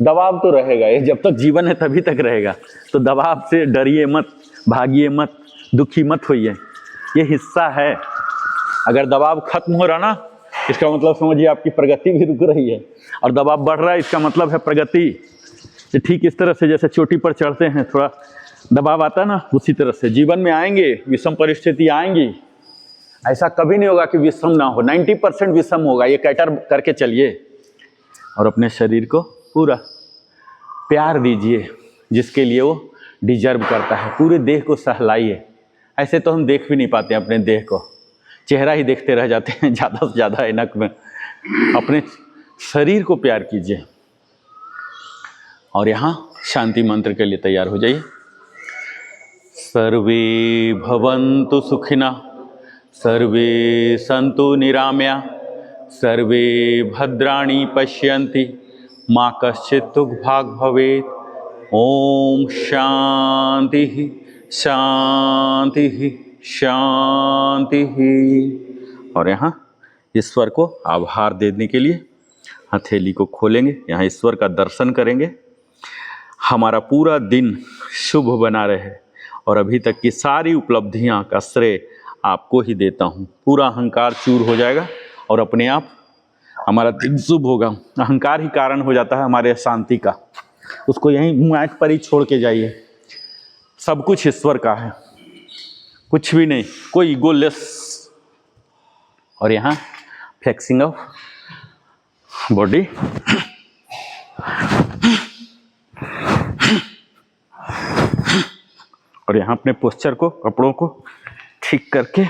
दबाव तो रहेगा, ये जब तक जीवन है तभी तक रहेगा, तो दबाव से डरिए मत, भागिए मत, दुखी मत होइए, ये हिस्सा है। अगर दबाव खत्म हो रहा ना, इसका मतलब समझिए आपकी प्रगति भी रुक रही है, और दबाव बढ़ रहा है इसका मतलब है प्रगति। ठीक इस तरह से जैसे चोटी पर चढ़ते हैं थोड़ा दबाव आता है ना, उसी तरह से जीवन में आएंगे विषम परिस्थिति आएंगी। ऐसा कभी नहीं होगा कि विषम ना हो, 90% विषम होगा। ये कैटर करके चलिए और अपने शरीर को पूरा प्यार दीजिए जिसके लिए वो डिजर्व करता है। पूरे देह को सहलाइए। ऐसे तो हम देख भी नहीं पाते हैं अपने देह को, चेहरा ही देखते रह जाते हैं ज़्यादा से ज़्यादा ऐनक में। अपने शरीर को प्यार कीजिए। और यहाँ शांति मंत्र के लिए तैयार हो जाइए। सर्वे भवन्तु सुखिनः, सर्वे सन्तु निरामया, सर्वे भद्राणि पश्यन्ति, मा कश्चित् दुःखभाग् भवेत्। ओम शांति शांति शांति। और यहाँ ईश्वर को आभार देने के लिए हथेली को खोलेंगे, यहाँ ईश्वर का दर्शन करेंगे। हमारा पूरा दिन शुभ बना रहे और अभी तक की सारी उपलब्धियाँ का श्रेय आपको ही देता हूँ। पूरा अहंकार चूर हो जाएगा और अपने आप हमारा दिन शुभ होगा। अहंकार ही कारण हो जाता है हमारे शांति का, उसको यहीं मैट पर ही छोड़ के जाइए। सब कुछ ईश्वर का है, कुछ भी नहीं, कोई ईगोलेस। और यहाँ फ्लेक्सिंग ऑफ बॉडी, और यहाँ अपने पोस्चर को, कपड़ों को ठीक करके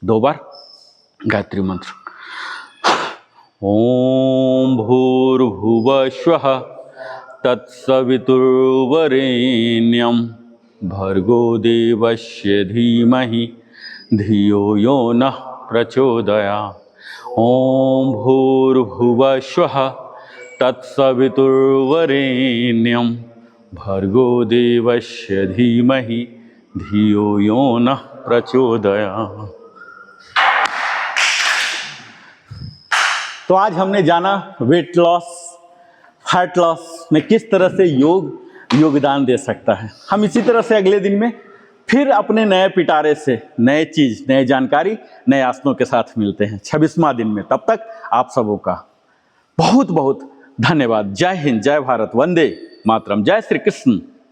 2 बार गायत्री मंत्र। ओम भूर्भुवः स्वः तत्सवितुर्वरेण्यं भर्गो देवस्य धीमहि धियो यो नः प्रचोदयात्। ओम भूर्भुवः स्वः तत्सवितुर्वरेण्यं भर्गो देवस्य धीमहि धियो यो नः प्रचोदयात्। तो आज हमने जाना वेट लॉस, फैट लॉस में किस तरह से योग योगदान दे सकता है। हम इसी तरह से अगले दिन में फिर अपने नए पिटारे से नए चीज, नए जानकारी, नए आसनों के साथ मिलते हैं 26वां दिन में। तब तक आप सबों का बहुत बहुत धन्यवाद। जय हिंद, जय भारत, वंदे मातरम, जय श्री कृष्ण।